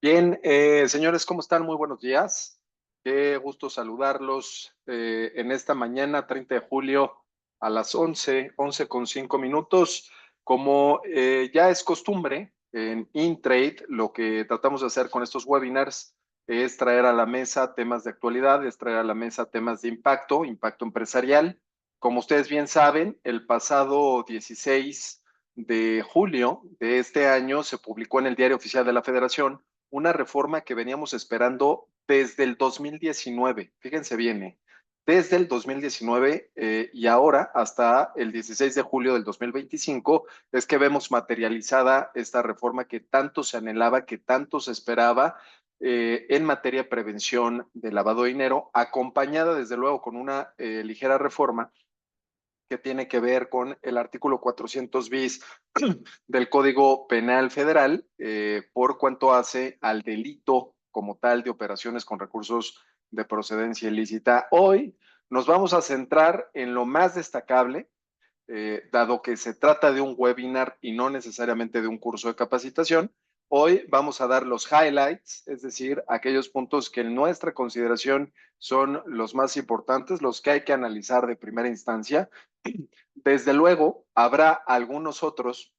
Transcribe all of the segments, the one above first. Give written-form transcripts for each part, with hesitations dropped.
Bien, señores, ¿cómo están? Muy buenos días. Qué gusto saludarlos en esta mañana, 30 de julio, a las 11:05. Como ya es costumbre en InTrade, lo que tratamos de hacer con estos webinars es traer a la mesa temas de actualidad, es traer a la mesa temas de impacto empresarial. Como ustedes bien saben, el pasado 16 de julio de este año se publicó en el Diario Oficial de la Federación una reforma que veníamos esperando desde el 2019. Fíjense bien, desde el 2019 y ahora hasta el 16 de julio del 2025 es que vemos materializada esta reforma que tanto se anhelaba, que tanto se esperaba en materia de prevención de lavado de dinero, acompañada desde luego con una ligera reforma que tiene que ver con el artículo 400 bis del Código Penal Federal por cuanto hace al delito como tal de operaciones con recursos de procedencia ilícita. Hoy nos vamos a centrar en lo más destacable, dado que se trata de un webinar y no necesariamente de un curso de capacitación. Hoy vamos a dar los highlights, es decir, aquellos puntos que en nuestra consideración son los más importantes, los que hay que analizar de primera instancia. Desde luego, habrá algunos otros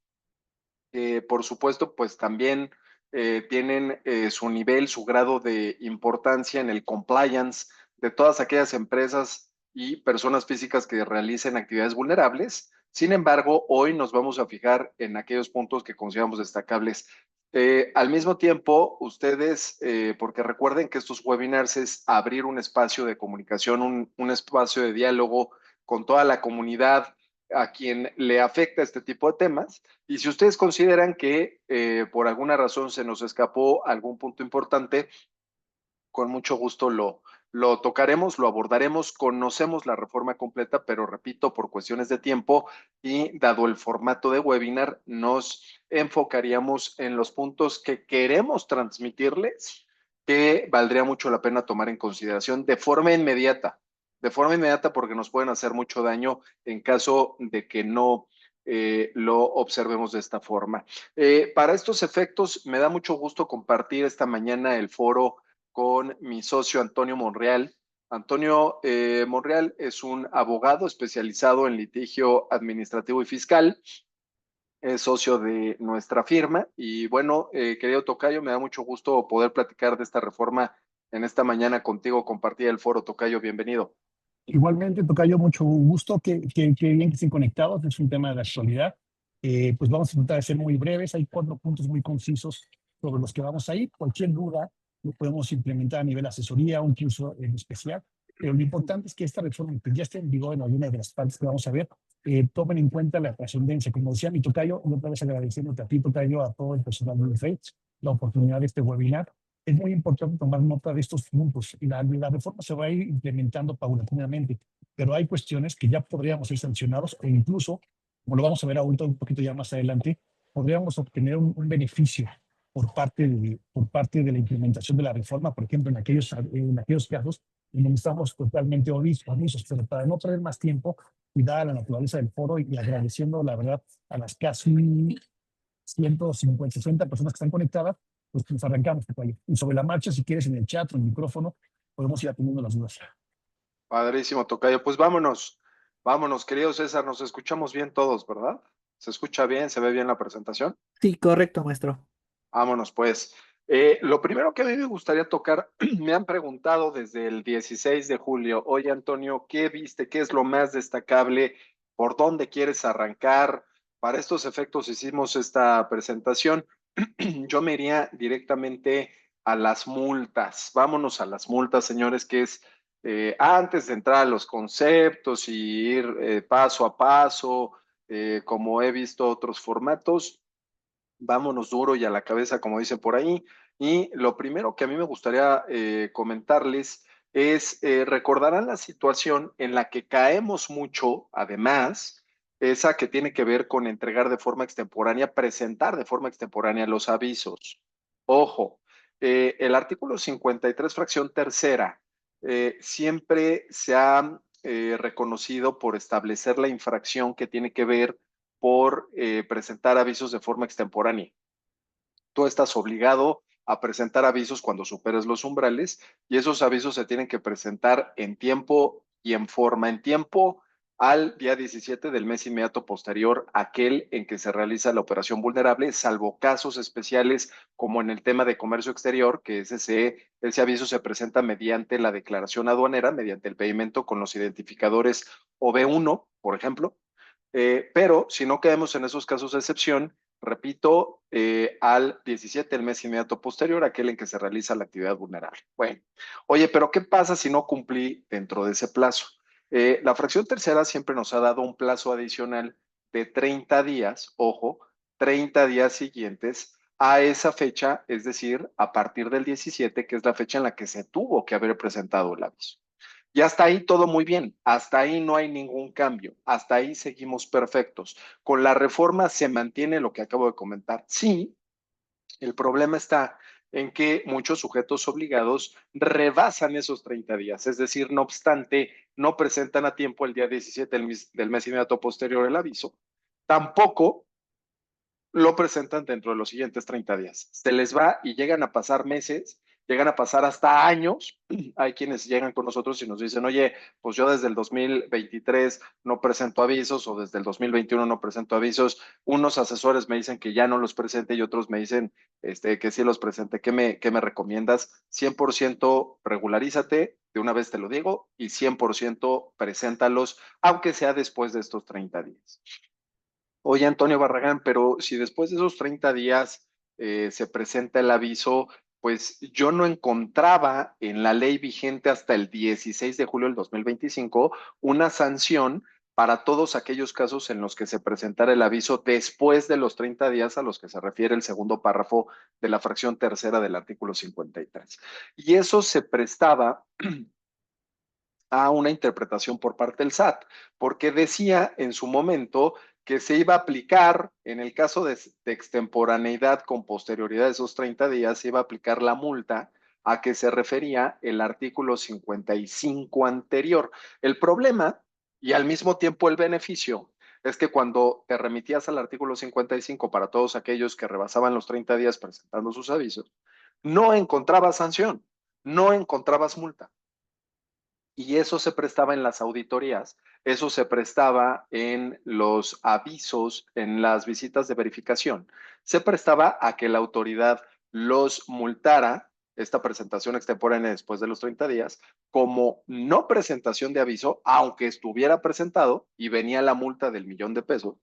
que, por supuesto, pues también tienen su nivel, su grado de importancia en el compliance de todas aquellas empresas y personas físicas que realicen actividades vulnerables. Sin embargo, hoy nos vamos a fijar en aquellos puntos que consideramos destacables. Al mismo tiempo, ustedes, porque recuerden que estos webinars es abrir un espacio de comunicación, un espacio de diálogo con toda la comunidad a quien le afecta este tipo de temas. Y si ustedes consideran que por alguna razón se nos escapó algún punto importante, con mucho gusto lo tocaremos, lo abordaremos, conocemos la reforma completa, pero repito, por cuestiones de tiempo y dado el formato de webinar, nos enfocaríamos en los puntos que queremos transmitirles, que valdría mucho la pena tomar en consideración de forma inmediata porque nos pueden hacer mucho daño en caso de que no lo observemos de esta forma. Para estos efectos, me da mucho gusto compartir esta mañana el foro con mi socio Antonio Monreal. Antonio Monreal es un abogado especializado en litigio administrativo y fiscal, es socio de nuestra firma y bueno, querido Tocayo, me da mucho gusto poder platicar de esta reforma en esta mañana contigo, compartir el foro. Tocayo, bienvenido. Igualmente, tocayo, mucho gusto, que bien que estén conectados, es un tema de la actualidad. Pues vamos a tratar de ser muy breves, hay 4 puntos muy concisos sobre los que vamos a ir. Cualquier duda lo podemos implementar a nivel asesoría, un curso en especial, pero lo importante es que esta reforma, que ya esté en vigor en alguna de las partes que vamos a ver, tomen en cuenta la trascendencia. Como decía mi tocayo, y otra vez agradeciéndote a ti, tocayo, a todo el personal de UFH, la oportunidad de este webinar. Es muy importante tomar nota de estos puntos y la reforma se va a ir implementando paulatinamente, pero hay cuestiones que ya podríamos ser sancionados o incluso, como lo vamos a ver ahorita un poquito ya más adelante, podríamos obtener un beneficio por parte de la implementación de la reforma, por ejemplo, en aquellos casos en donde estamos totalmente omisos, pero para no perder más tiempo y dada la naturaleza del foro y agradeciendo la verdad a las casi 150, 60 personas que están conectadas, pues nos arrancamos. Y sobre la marcha, si quieres, en el chat o en el micrófono, podemos ir atendiendo las dudas. Padrísimo, Tocayo. Pues vámonos, vámonos, querido César, nos escuchamos bien todos, ¿verdad? ¿Se escucha bien? ¿Se ve bien la presentación? Sí, correcto, maestro. Vámonos, pues. Lo primero que a mí me gustaría tocar, me han preguntado desde el 16 de julio, oye Antonio, ¿qué viste? ¿Qué es lo más destacable? ¿Por dónde quieres arrancar? Para estos efectos hicimos esta presentación. Yo me iría directamente a las multas. Vámonos a las multas, señores, que es antes de entrar a los conceptos y ir paso a paso, como he visto otros formatos, vámonos duro y a la cabeza, como dicen por ahí. Y lo primero que a mí me gustaría comentarles es, recordarán la situación en la que caemos mucho, además, esa que tiene que ver con entregar de forma extemporánea, presentar de forma extemporánea los avisos. Ojo, el artículo 53, fracción tercera, siempre se ha reconocido por establecer la infracción que tiene que ver por presentar avisos de forma extemporánea. Tú estás obligado a presentar avisos cuando superes los umbrales y esos avisos se tienen que presentar en tiempo y en forma. En tiempo al día 17 del mes inmediato posterior a aquel en que se realiza la operación vulnerable, salvo casos especiales como en el tema de comercio exterior, que ese aviso se presenta mediante la declaración aduanera, mediante el pedimento con los identificadores OB1, por ejemplo. Pero si no quedamos en esos casos de excepción, repito, al 17 del mes inmediato posterior, aquel en que se realiza la actividad vulnerable. Bueno, oye, pero ¿qué pasa si no cumplí dentro de ese plazo? La fracción tercera siempre nos ha dado un plazo adicional de 30 días, ojo, 30 días siguientes a esa fecha, es decir, a partir del 17, que es la fecha en la que se tuvo que haber presentado el aviso. Y hasta ahí todo muy bien, hasta ahí no hay ningún cambio, hasta ahí seguimos perfectos. Con la reforma se mantiene lo que acabo de comentar. Sí, el problema está en que muchos sujetos obligados rebasan esos 30 días, es decir, no obstante, no presentan a tiempo el día 17 del mes inmediato posterior el aviso, tampoco lo presentan dentro de los siguientes 30 días. Se les va y llegan a pasar meses, llegan a pasar hasta años. Hay quienes llegan con nosotros y nos dicen, oye, pues yo desde el 2023 no presento avisos o desde el 2021 no presento avisos. Unos asesores me dicen que ya no los presente y otros me dicen que sí los presente. ¿Qué me recomiendas? 100% regularízate, de una vez te lo digo, y 100% preséntalos, aunque sea después de estos 30 días. Oye, Antonio Barragán, pero si después de esos 30 días se presenta el aviso, pues yo no encontraba en la ley vigente hasta el 16 de julio del 2025 una sanción para todos aquellos casos en los que se presentara el aviso después de los 30 días a los que se refiere el segundo párrafo de la fracción tercera del artículo 53. Y eso se prestaba a una interpretación por parte del SAT, porque decía en su momento que se iba a aplicar, en el caso de extemporaneidad con posterioridad de esos 30 días, se iba a aplicar la multa a que se refería el artículo 55 anterior. El problema y al mismo tiempo el beneficio es que cuando te remitías al artículo 55 para todos aquellos que rebasaban los 30 días presentando sus avisos, no encontrabas sanción, no encontrabas multa. Y eso se prestaba en las auditorías, eso se prestaba en los avisos, en las visitas de verificación. Se prestaba a que la autoridad los multara, esta presentación extemporánea después de los 30 días, como no presentación de aviso, aunque estuviera presentado y venía la multa del $1,000,000,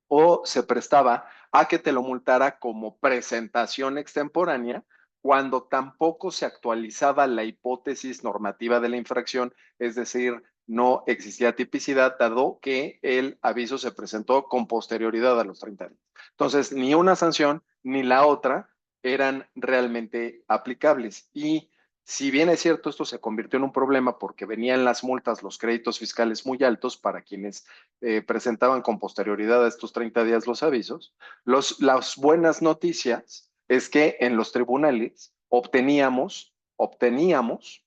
o se prestaba a que te lo multara como presentación extemporánea cuando tampoco se actualizaba la hipótesis normativa de la infracción, es decir, no existía tipicidad, dado que el aviso se presentó con posterioridad a los 30 días. Entonces, ni una sanción ni la otra eran realmente aplicables. Y si bien es cierto, esto se convirtió en un problema porque venían las multas, los créditos fiscales muy altos para quienes presentaban con posterioridad a estos 30 días los avisos. Las buenas noticias es que en los tribunales obteníamos,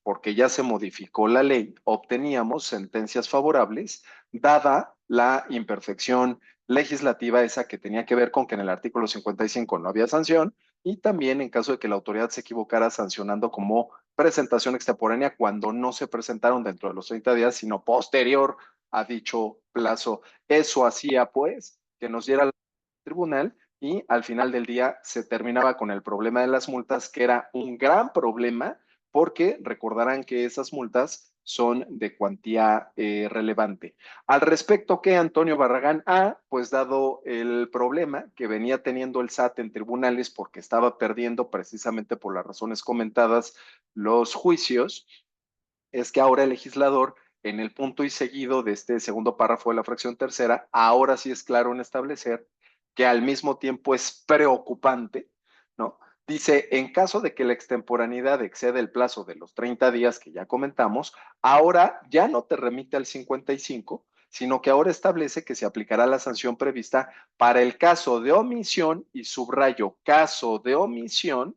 porque ya se modificó la ley, obteníamos sentencias favorables, dada la imperfección legislativa esa que tenía que ver con que en el artículo 55 no había sanción y también en caso de que la autoridad se equivocara sancionando como presentación extemporánea cuando no se presentaron dentro de los 30 días, sino posterior a dicho plazo. Eso hacía, pues, que nos diera el tribunal y al final del día se terminaba con el problema de las multas, que era un gran problema, porque recordarán que esas multas son de cuantía relevante. Al respecto, que Antonio Barragán pues dado el problema que venía teniendo el SAT en tribunales porque estaba perdiendo precisamente por las razones comentadas los juicios, es que ahora el legislador, en el punto y seguido de este segundo párrafo de la fracción tercera, ahora sí es claro en establecer que al mismo tiempo es preocupante, ¿no? Dice, en caso de que la extemporaneidad exceda el plazo de los 30 días que ya comentamos, ahora ya no te remite al 55, sino que ahora establece que se aplicará la sanción prevista para el caso de omisión, y subrayo, caso de omisión,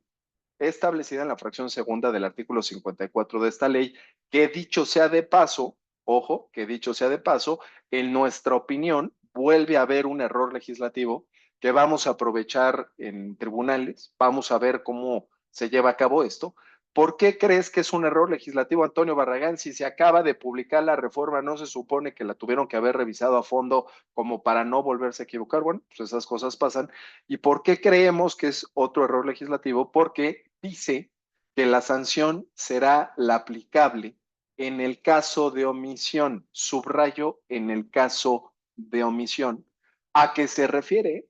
establecida en la fracción segunda del artículo 54 de esta ley, que dicho sea de paso, ojo, que dicho sea de paso, en nuestra opinión, vuelve a haber un error legislativo que vamos a aprovechar en tribunales, vamos a ver cómo se lleva a cabo esto. ¿Por qué crees que es un error legislativo, Antonio Barragán? Si se acaba de publicar la reforma, ¿no se supone que la tuvieron que haber revisado a fondo como para no volverse a equivocar? Bueno, pues esas cosas pasan. ¿Y por qué creemos que es otro error legislativo? Porque dice que la sanción será la aplicable en el caso de omisión. Subrayo en el caso de omisión. ¿A qué se refiere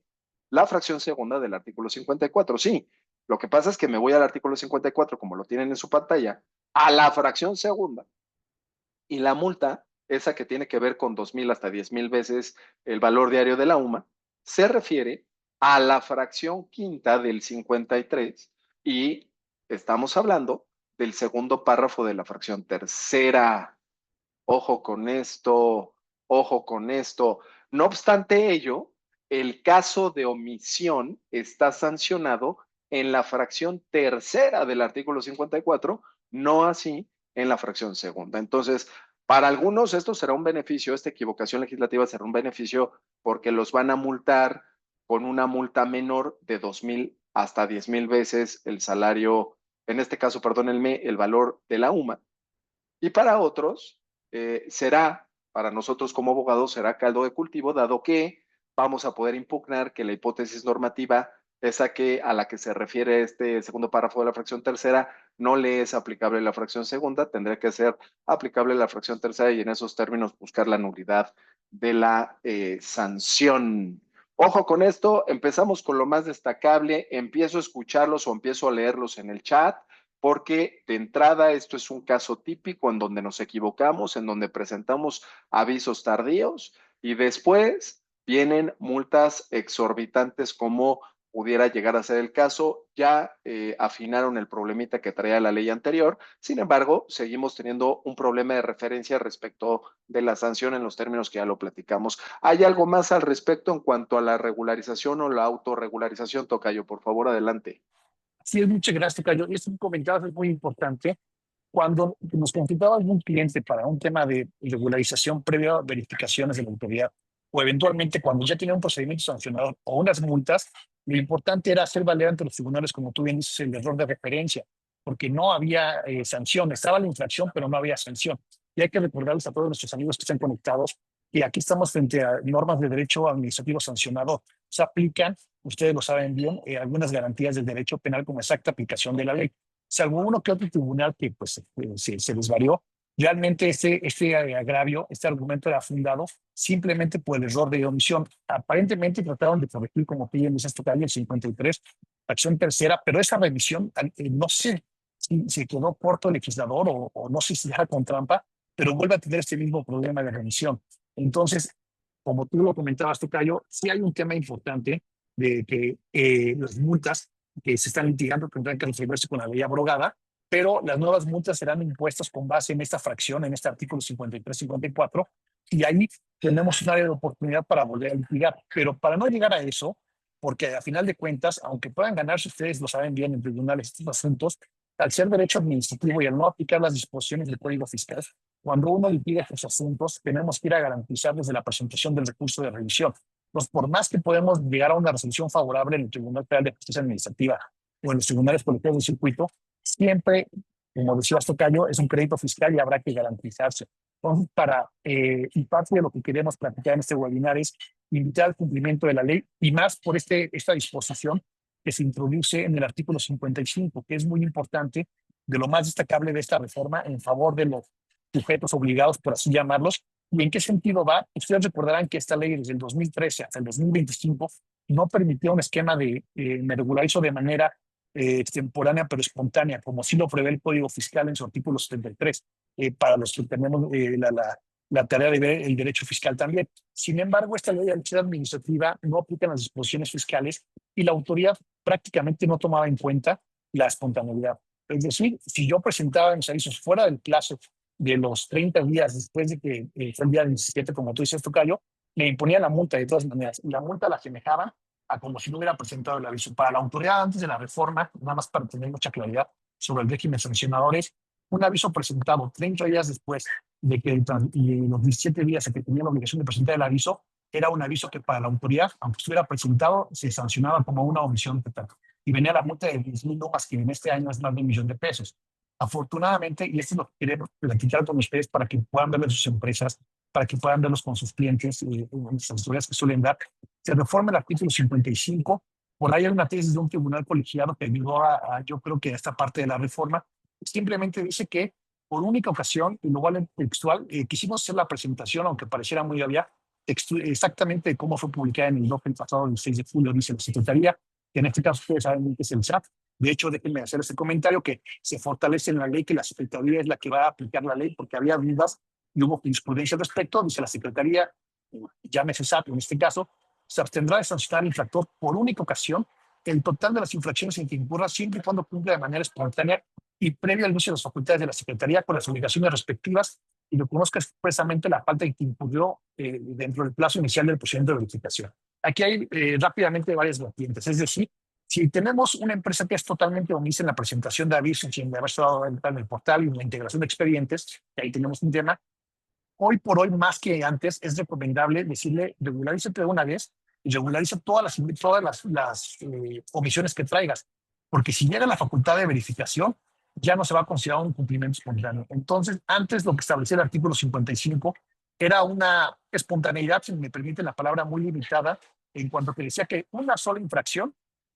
la fracción segunda del artículo 54? Sí, lo que pasa es que me voy al artículo 54, como lo tienen en su pantalla, a la fracción segunda, y la multa, esa que tiene que ver con 2,000 hasta 10,000 veces el valor diario de la UMA, se refiere a la fracción quinta del 53 y estamos hablando del segundo párrafo de la fracción tercera. Ojo con esto, ojo con esto. No obstante ello, el caso de omisión está sancionado en la fracción tercera del artículo 54, no así en la fracción segunda. Entonces, para algunos esto será un beneficio, esta equivocación legislativa será un beneficio porque los van a multar con una multa menor de 2,000 hasta 10,000 veces el salario, en este caso, perdónenme, el valor de la UMA. Y para otros, para nosotros como abogados, será caldo de cultivo, dado que vamos a poder impugnar que la hipótesis normativa, esa a la que se refiere este segundo párrafo de la fracción tercera, no le es aplicable la fracción segunda, tendría que ser aplicable la fracción tercera y en esos términos buscar la nulidad de la sanción. Ojo con esto, empezamos con lo más destacable, empiezo a escucharlos o empiezo a leerlos en el chat porque de entrada esto es un caso típico en donde nos equivocamos, en donde presentamos avisos tardíos y después vienen multas exorbitantes como pudiera llegar a ser el caso. Ya afinaron el problemita que traía la ley anterior, sin embargo, seguimos teniendo un problema de referencia respecto de la sanción en los términos que ya lo platicamos. ¿Hay algo más al respecto en cuanto a la regularización o la autorregularización, Tocayo? Por favor, adelante. Sí, es muchas gracias, Cayo. Y esto que comentabas es muy importante. Cuando nos consultaba algún cliente para un tema de regularización previa a verificaciones de la autoridad, o eventualmente cuando ya tenía un procedimiento sancionador o unas multas, lo importante era hacer valer ante los tribunales, como tú bien dices, el error de referencia, porque no había sanción. Estaba la infracción, pero no había sanción. Y hay que recordarles a todos nuestros amigos que están conectados que aquí estamos frente a normas de derecho administrativo sancionador. Se aplican, ustedes lo saben bien, algunas garantías del derecho penal como exacta aplicación de la ley. Salvo uno que otro tribunal que pues, se desvarió, realmente este agravio, este argumento era fundado simplemente por el error de omisión. Aparentemente trataron de corregir, como piden esta calle, el 53, acción tercera, pero esa revisión, no sé si se quedó corto el legislador o no sé si era con trampa, pero vuelve a tener este mismo problema de revisión. Entonces, como tú lo comentabas, Tocayo, sí hay un tema importante de que las multas que se están litigando tendrán que resolverse con la ley abrogada, pero las nuevas multas serán impuestas con base en esta fracción, en este artículo 53-54, y ahí tenemos un área de oportunidad para volver a litigar. Pero para no llegar a eso, porque a final de cuentas, aunque puedan ganarse, ustedes lo saben bien en tribunales estos asuntos, al ser derecho administrativo y al no aplicar las disposiciones del Código Fiscal, cuando uno litiga estos asuntos, tenemos que ir a garantizar desde la presentación del recurso de revisión. Pues por más que podemos llegar a una resolución favorable en el Tribunal Federal de Justicia Administrativa o en los tribunales colegiados del circuito, siempre, como decía Tocayo, es un crédito fiscal y habrá que garantizarse. Entonces, y parte de lo que queremos platicar en este webinar es invitar al cumplimiento de la ley y más por esta disposición que se introduce en el artículo 55, que es muy importante, de lo más destacable de esta reforma en favor de los sujetos obligados, por así llamarlos. ¿Y en qué sentido va? Ustedes recordarán que esta ley desde el 2013 hasta el 2025 no permitió un esquema me regularizo de manera extemporánea pero espontánea, como sí lo prevé el Código Fiscal en su artículo 73, para los que tenemos la tarea de ver el derecho fiscal también. Sin embargo, esta ley de actividad administrativa no aplica las disposiciones fiscales y la autoridad prácticamente no tomaba en cuenta la espontaneidad. Es decir, si yo presentaba mis avisos fuera del plazo de los 30 días después de que fue el día 17, como tú dices, Tocayo, me imponía la multa de todas maneras. Y la multa la asemejaban a como si no hubiera presentado el aviso. Para la autoridad antes de la reforma, nada más para tener mucha claridad sobre el régimen sancionadores, un aviso presentado 30 días después de que y los 17 días en que tenía la obligación de presentar el aviso, era un aviso que para la autoridad, aunque estuviera presentado, se sancionaba como una omisión total. Y venía la multa de 10,000 UMAS, que en este año es más de 1,000,000 de pesos. Afortunadamente, y esto es lo que queremos platicar con ustedes para que puedan verlo en sus empresas, para que puedan verlos con sus clientes, en las asesorías que suelen dar, se reforma el artículo 55. Por ahí hay una tesis de un tribunal colegiado que ayudó yo creo que a esta parte de la reforma. Simplemente dice que por única ocasión, y lo cual en textual, quisimos hacer la presentación, aunque pareciera muy obvia, exactamente cómo fue publicada en el DOC el pasado 6 de julio, dice la Secretaría, que en este caso ustedes saben que es el SAT. De hecho, déjenme hacer este comentario, que se fortalece en la ley que la Secretaría es la que va a aplicar la ley, porque había dudas y hubo jurisprudencia al respecto. Dice la Secretaría, llámese SAT en este cacaso, se abstendrá de sancionar al infractor por única ocasión el total de las infracciones en que incurra, siempre y cuando cumpla de manera espontánea y previo al inicio de las facultades de la Secretaría con las obligaciones respectivas y reconozca expresamente la falta que incurrió dentro del plazo inicial del procedimiento de verificación. Aquí hay rápidamente varias vertientes, es decir, si tenemos una empresa que es totalmente omisa en la presentación de avisos, sin haber estado en el portal y en la integración de expedientes, y ahí tenemos un tema, hoy por hoy, más que antes, es recomendable decirle, regularízate de una vez y regulariza todas las omisiones que traigas, porque si llega la facultad de verificación, ya no se va a considerar un cumplimiento espontáneo. Entonces, antes lo que establecía el artículo 55 era una espontaneidad, si me permite la palabra, muy limitada, en cuanto que decía que una sola infracción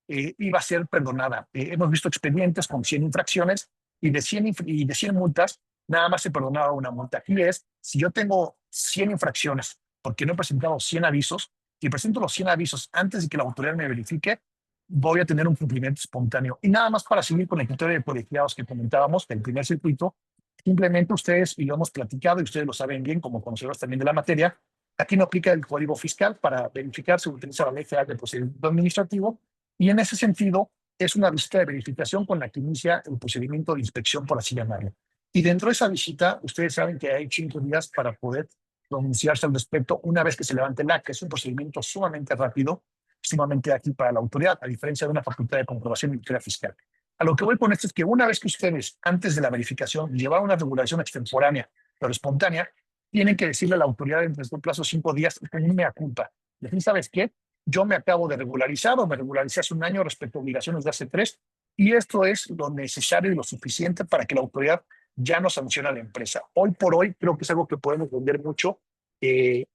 iba a ser perdonada. Hemos visto expedientes con 100 infracciones y de 100 multas, nada más se perdonaba una multa. Aquí es, si yo tengo 100 infracciones porque no he presentado 100 avisos, y presento los 100 avisos antes de que la autoridad me verifique, voy a tener un cumplimiento espontáneo. Y nada más para seguir con el criterio de colegiados que comentábamos del primer circuito, simplemente ustedes, y lo hemos platicado, y ustedes lo saben bien como conocedores también de la materia, aquí no aplica el Código Fiscal. Para verificar se utiliza la Ley Federal de Procedimiento Administrativo, y en ese sentido es una visita de verificación con la que inicia el procedimiento de inspección, por así llamarlo. Y dentro de esa visita, ustedes saben que hay 5 días para poder pronunciarse al respecto una vez que se levante el acta. Es un procedimiento sumamente rápido, sumamente ágil para la autoridad, a diferencia de una facultad de comprobación y victoria fiscal. A lo que voy con esto es que una vez que ustedes, antes de la verificación, llevaron una regulación extemporánea, pero espontánea, tienen que decirle a la autoridad dentro de un plazo de 5 días, con un mea culpa. Decir, ¿sabes qué? Yo me acabo de regularizar o me regularicé hace un año respecto a obligaciones de hace 3, y esto es lo necesario y lo suficiente para que la autoridad ya no sancione a la empresa. Hoy por hoy creo que es algo que podemos vender mucho, eh,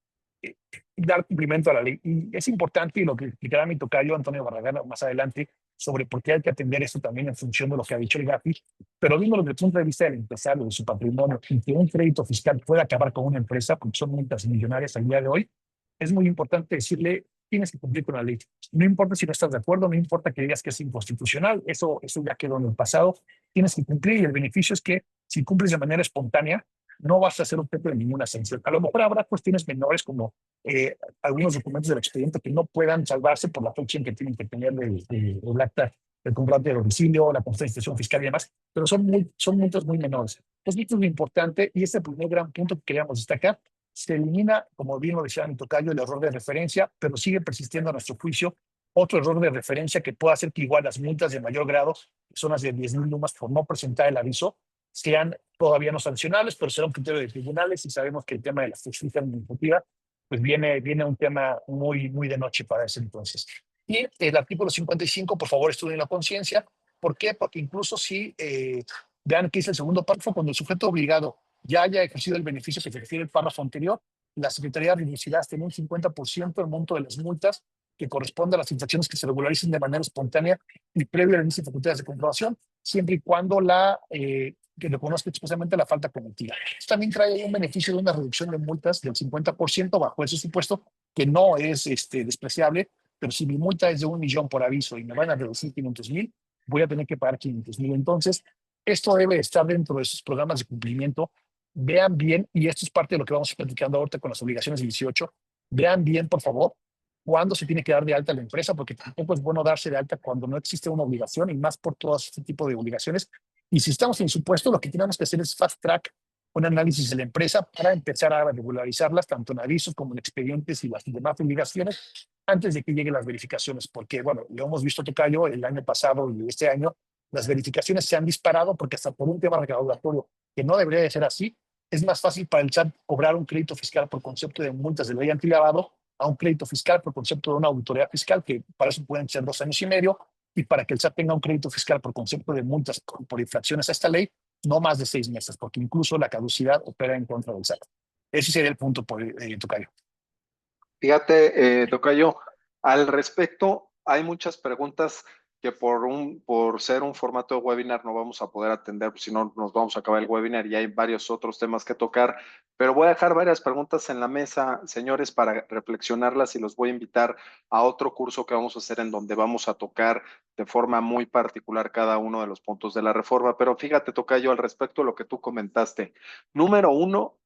eh, dar cumplimiento a la ley. Y es importante, y lo que explicará mi tocayo Antonio Barragán más adelante, sobre por qué hay que atender esto también en función de lo que ha dicho el GAFI, pero viéndolo desde el punto de vista del empresario, de su patrimonio, y que un crédito fiscal pueda acabar con una empresa, porque son multas millonarias al día de hoy, es muy importante decirle, tienes que cumplir con la ley. No importa si no estás de acuerdo, no importa que digas que es inconstitucional, eso ya quedó en el pasado, tienes que cumplir, y el beneficio es que si cumples de manera espontánea, no vas a ser objeto de ninguna sanción. A lo mejor habrá cuestiones menores como algunos documentos del expediente que no puedan salvarse por la fecha en que tienen que tener el acta del comprobante de domicilio, la constancia de institución fiscal y demás, pero son multas muy menores. Entonces, esto es muy importante, y este es el primer gran punto que queríamos destacar. Se elimina, como bien lo decía mi tocayo, el error de referencia, pero sigue persistiendo a nuestro juicio otro error de referencia que puede hacer que igual las multas de mayor grado, que son las de 10,000 UMAS por no presentar el aviso, sean todavía no sancionables, pero será un criterio de tribunales, y sabemos que el tema de la justicia administrativa pues viene un tema muy, muy de noche para ese entonces. Y el artículo 55, por favor, estudien la conciencia. ¿Por qué? Porque incluso si vean que es el segundo párrafo, cuando el sujeto obligado ya haya ejercido el beneficio que se refiere el párrafo anterior, la Secretaría de Universidad tiene un 50% del monto de las multas que corresponde a las infracciones que se regularicen de manera espontánea y previo al inicio de facultades de comprobación, siempre y cuando que reconozca expresamente la falta cometida. Esto también trae un beneficio de una reducción de multas del 50% bajo ese supuesto, que no es despreciable, pero si mi multa es de 1,000,000 por aviso y me van a reducir 500,000, voy a tener que pagar 500,000. Entonces, esto debe estar dentro de esos programas de cumplimiento. Vean bien, y esto es parte de lo que vamos platicando ahorita con las obligaciones 18, vean bien, por favor, cuándo se tiene que dar de alta la empresa, porque tampoco es bueno darse de alta cuando no existe una obligación, y más por todo este tipo de obligaciones. Y si estamos en supuesto, lo que tenemos que hacer es fast track un análisis de la empresa para empezar a regularizarlas, tanto en avisos como en expedientes y las demás obligaciones, antes de que lleguen las verificaciones. Porque, bueno, lo hemos visto, tocayo, el año pasado y este año, las verificaciones se han disparado porque hasta por un tema recaudatorio que no debería de ser así, es más fácil para el SAT cobrar un crédito fiscal por concepto de multas de ley antilavado a un crédito fiscal por concepto de una auditoría fiscal, que para eso pueden ser 2 años y medio, y para que el SAT tenga un crédito fiscal por concepto de multas por infracciones a esta ley, no más de 6 meses, porque incluso la caducidad opera en contra del SAT. Ese sería el punto, Tocayo. Fíjate, Tocayo, al respecto, hay muchas preguntas que por ser un formato de webinar no vamos a poder atender, pues, si no nos vamos a acabar el webinar y hay varios otros temas que tocar, pero voy a dejar varias preguntas en la mesa, señores, para reflexionarlas y los voy a invitar a otro curso que vamos a hacer en donde vamos a tocar de forma muy particular cada uno de los puntos de la reforma. Pero fíjate, Tocayo, al respecto de lo que tú comentaste. Número uno,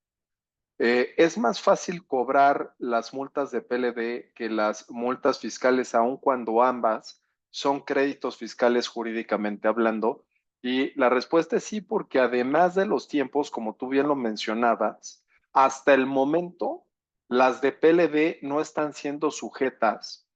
es más fácil cobrar las multas de PLD que las multas fiscales, aun cuando ambas son créditos fiscales jurídicamente hablando. Y la respuesta es sí, porque además de los tiempos, como tú bien lo mencionabas, hasta el momento las de PLD no están siendo sujetas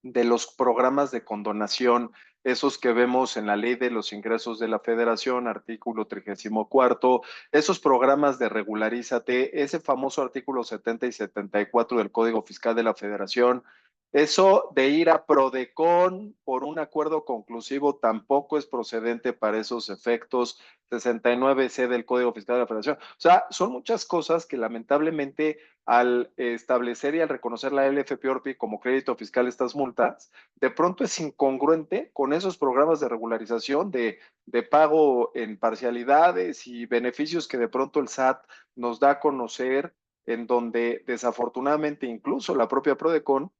de los programas de condonación, esos que vemos en la Ley de los Ingresos de la Federación, artículo 34, esos programas de regularízate, ese famoso artículo 70 y 74 del Código Fiscal de la Federación, eso de ir a Prodecon por un acuerdo conclusivo tampoco es procedente para esos efectos. 69C del Código Fiscal de la Federación. O sea, son muchas cosas que lamentablemente al establecer y al reconocer la LFPORPI como crédito fiscal estas multas, de pronto es incongruente con esos programas de regularización de pago en parcialidades y beneficios que de pronto el SAT nos da a conocer, en donde desafortunadamente incluso la propia Prodecon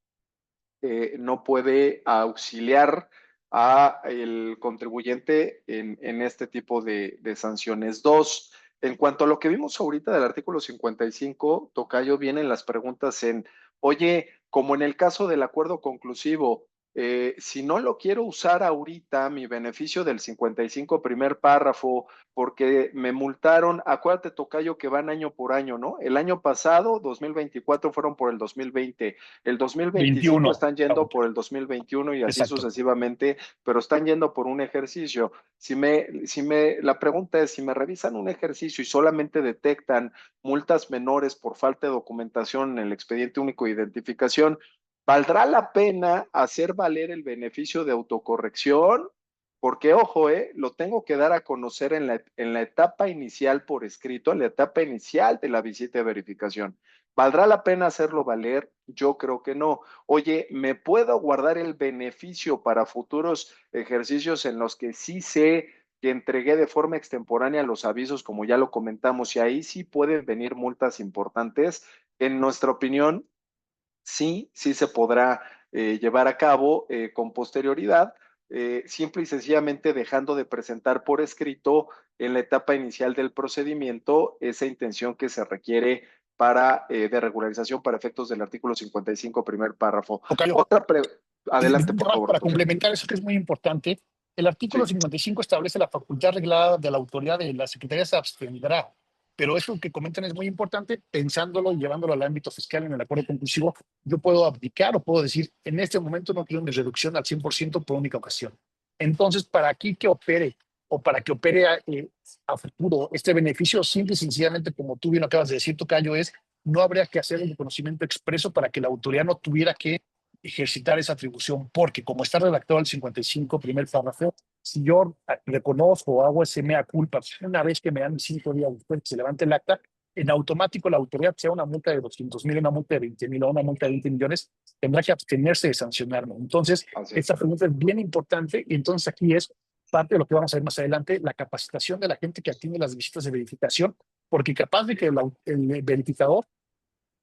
no puede auxiliar a el contribuyente en este tipo de sanciones. Dos, en cuanto a lo que vimos ahorita del artículo 55, Tocayo, vienen las preguntas en, oye, como en el caso del acuerdo conclusivo, si no lo quiero usar ahorita, mi beneficio del 55 primer párrafo, porque me multaron, acuérdate, Tocayo, que van año por año, ¿no? El año pasado, 2024, fueron por el 2020, el 2025 21. están yendo por el 2021 y así Exacto. sucesivamente, pero están yendo por un ejercicio. La pregunta es, si me revisan un ejercicio y solamente detectan multas menores por falta de documentación en el expediente único de identificación, ¿valdrá la pena hacer valer el beneficio de autocorrección? Porque, ojo, lo tengo que dar a conocer en la etapa inicial por escrito, en la etapa inicial de la visita de verificación. ¿Valdrá la pena hacerlo valer? Yo creo que no. Oye, ¿me puedo guardar el beneficio para futuros ejercicios en los que sí sé que entregué de forma extemporánea los avisos, como ya lo comentamos, y ahí sí pueden venir multas importantes? En nuestra opinión, sí se podrá llevar a cabo con posterioridad, simple y sencillamente dejando de presentar por escrito en la etapa inicial del procedimiento esa intención que se requiere de regularización para efectos del artículo 55, primer párrafo. Tocayo, Adelante, por favor, para Tocayo. complementar eso que es muy importante, el artículo Sí, 55 establece la facultad reglada de la autoridad de la Secretaría se abstendrá, pero eso que comentan es muy importante, pensándolo y llevándolo al ámbito fiscal en el acuerdo conclusivo, yo puedo abdicar o puedo decir, en este momento no quiero mi reducción al 100% por única ocasión. Entonces, para aquí que opere o para que opere a futuro este beneficio, simple y sencillamente, como tú bien acabas de decir, Tocayo, es no habría que hacer un reconocimiento expreso para que la autoridad no tuviera que ejercitar esa atribución, porque como está redactado el 55, primer párrafo, si yo reconozco o hago ese mea culpa, una vez que me dan 5 días después que se levante el acta, en automático la autoridad, sea una multa de 200,000, una multa de 20,000 o una multa de 20 millones, tendrá que abstenerse de sancionarme. Entonces, así esta es. pregunta es bien importante y entonces aquí es parte de lo que vamos a ver más adelante, la capacitación de la gente que atiende las visitas de verificación, porque capaz de que el verificador,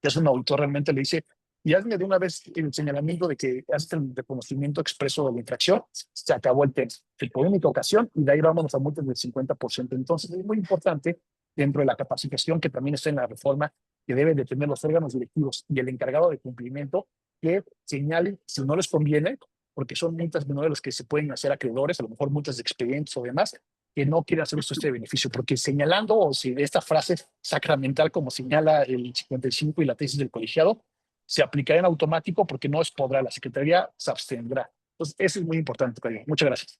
que es un auditor, realmente le dice, y hazme de una vez el señalamiento de que haces el reconocimiento expreso de la infracción, se acabó el tema. Por única ocasión, y de ahí vamos a multas del 50%. Entonces, es muy importante, dentro de la capacitación que también está en la reforma, que deben de tener los órganos directivos y el encargado de cumplimiento, que señalen si no les conviene, porque son multas menores las que se pueden hacer acreedores, a lo mejor multas de expedientes o demás, que no quieren hacer uso de este beneficio, porque señalando, o si esta frase sacramental, como señala el 55 y la tesis del colegiado, se aplicará en automático porque no es podrá, la Secretaría se abstendrá. Entonces, eso es muy importante, Cayo. Muchas gracias.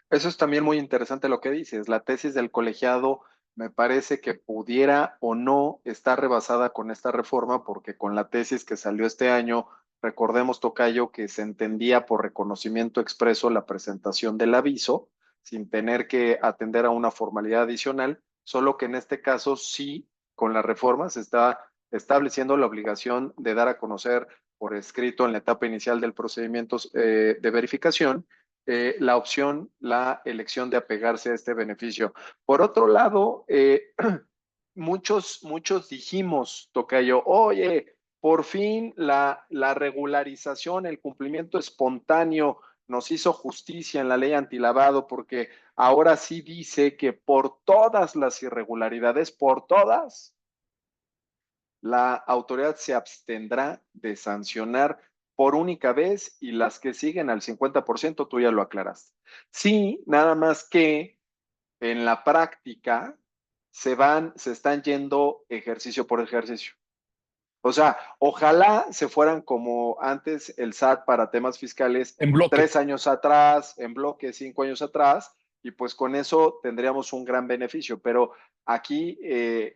Eso es también muy interesante lo que dices. La tesis del colegiado me parece que pudiera o no estar rebasada con esta reforma, porque con la tesis que salió este año, recordemos, tocayo, que se entendía por reconocimiento expreso la presentación del aviso, sin tener que atender a una formalidad adicional, solo que en este caso sí, con la reforma se está estableciendo la obligación de dar a conocer por escrito en la etapa inicial del procedimiento de verificación la opción, la elección de apegarse a este beneficio. Por otro lado, muchos dijimos, tocayo, oye, por fin la regularización, el cumplimiento espontáneo nos hizo justicia en la ley antilavado, porque ahora sí dice que por todas las irregularidades, por todas, la autoridad se abstendrá de sancionar por única vez y las que siguen al 50%, tú ya lo aclaraste. Sí, nada más que en la práctica se están yendo ejercicio por ejercicio. O sea, ojalá se fueran como antes el SAT para temas fiscales En bloque. 3 años atrás, en bloque 5 años atrás, y pues con eso tendríamos un gran beneficio. Pero aquí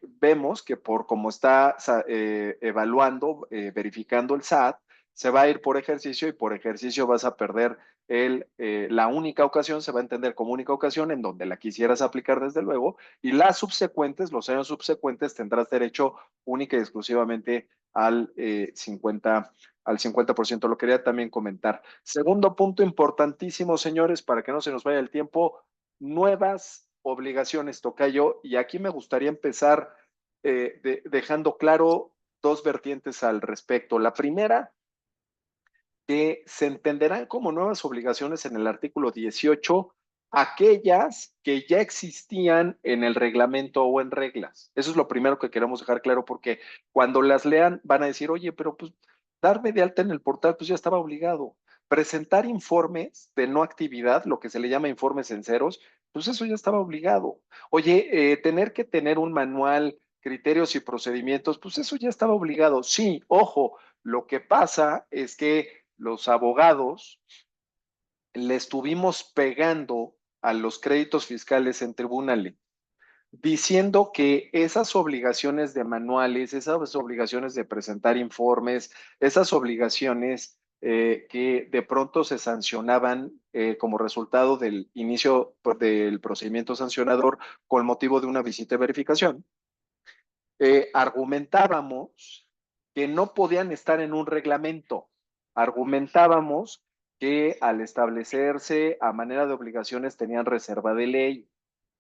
vemos que por cómo está evaluando, verificando el SAT, se va a ir por ejercicio y por ejercicio vas a perder la única ocasión, se va a entender como única ocasión en donde la quisieras aplicar desde luego, y las subsecuentes, los años subsecuentes, tendrás derecho única y exclusivamente al 50%. Lo quería también comentar. Segundo punto importantísimo, señores, para que no se nos vaya el tiempo, nuevas obligaciones, tocayo, y aquí me gustaría empezar dejando claro dos vertientes al respecto. La primera, que se entenderán como nuevas obligaciones en el artículo 18 aquellas que ya existían en el reglamento o en reglas. Eso es lo primero que queremos dejar claro, porque cuando las lean van a decir, oye, pero pues darme de alta en el portal, pues ya estaba obligado. Presentar informes de no actividad, lo que se le llama informes en ceros, pues eso ya estaba obligado. Oye, tener que tener un manual, criterios y procedimientos, pues eso ya estaba obligado. Sí, ojo, lo que pasa es que los abogados le estuvimos pegando a los créditos fiscales en tribunales, diciendo que esas obligaciones de manuales, esas obligaciones de presentar informes, esas obligaciones que de pronto se sancionaban como resultado del inicio del procedimiento sancionador con motivo de una visita de verificación, argumentábamos que no podían estar en un reglamento. Argumentábamos que al establecerse a manera de obligaciones tenían reserva de ley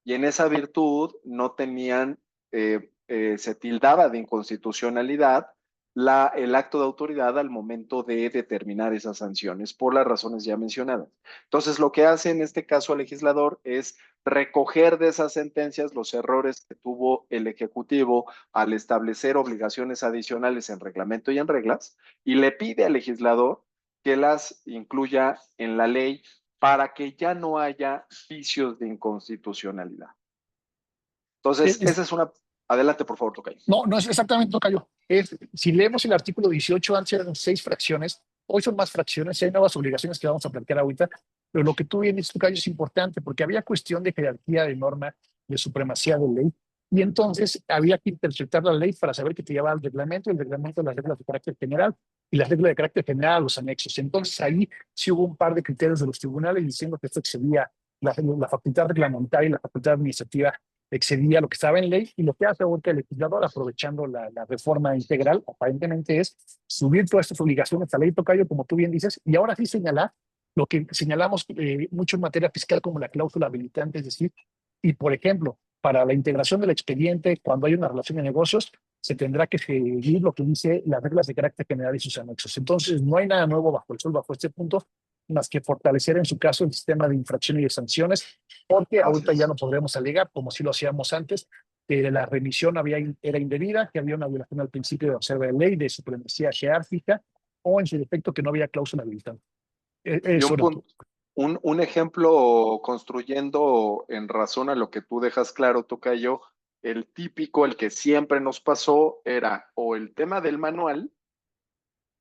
y en esa virtud no tenían, se tildaba de inconstitucionalidad el acto de autoridad al momento de determinar esas sanciones por las razones ya mencionadas. Entonces, lo que hace en este caso el legislador es recoger de esas sentencias los errores que tuvo el Ejecutivo al establecer obligaciones adicionales en reglamento y en reglas, y le pide al legislador que las incluya en la ley para que ya no haya vicios de inconstitucionalidad. Entonces, esa es una... Adelante, por favor, Tocayo. No, no es exactamente, tocayo. Si leemos el artículo 18, antes eran 6 fracciones, hoy son más fracciones y hay nuevas obligaciones que vamos a plantear ahorita. Pero lo que tú bien dices, tocayo, es importante porque había cuestión de jerarquía de norma, de supremacía de ley. Y entonces había que interpretar la ley para saber qué te llevaba al reglamento, el reglamento de las reglas de carácter general y las reglas de carácter general a los anexos. Entonces ahí sí hubo un par de criterios de los tribunales diciendo que esto excedía la facultad reglamentaria y la facultad administrativa excedía lo que estaba en ley, y lo que hace ahorita el legislador, aprovechando la reforma integral, aparentemente es subir todas estas obligaciones a ley, tocayo, como tú bien dices, y ahora sí señalar lo que señalamos mucho en materia fiscal como la cláusula habilitante, es decir, y por ejemplo, para la integración del expediente, cuando hay una relación de negocios, se tendrá que seguir lo que dice las reglas de carácter general y sus anexos. Entonces, no hay nada nuevo bajo el sol, bajo este punto, más que fortalecer en su caso el sistema de infracción y de sanciones, porque ahorita ya no podremos alegar, como si lo hacíamos antes, que la remisión era indebida, que había una violación al principio de observa de ley, de supremacía jerárquica, o en su defecto que no había cláusula habilitante. Y Eso un era todo. punto, un ejemplo construyendo en razón a lo que tú dejas claro, Tocayo, el típico, el que siempre nos pasó, era o el tema del manual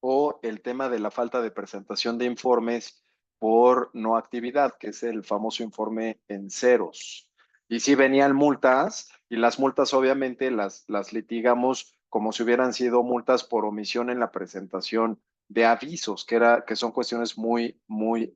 o el tema de la falta de presentación de informes por no actividad, que es el famoso informe en ceros. Y sí venían multas, y las multas obviamente las litigamos como si hubieran sido multas por omisión en la presentación de avisos, que son cuestiones muy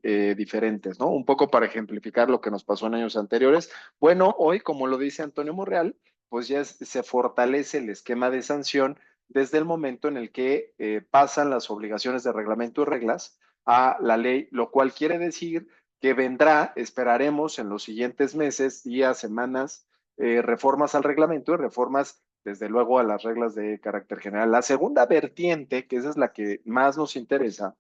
diferentes, ¿no? Un poco para ejemplificar lo que nos pasó en años anteriores. Bueno, hoy, como lo dice Antonio Monreal, pues ya se fortalece el esquema de sanción desde el momento en el que pasan las obligaciones de reglamento y reglas a la ley, lo cual quiere decir que vendrá, esperaremos en los siguientes meses, días, semanas, reformas al reglamento y reformas, desde luego, a las reglas de carácter general. La segunda vertiente, que esa es la que más nos interesa,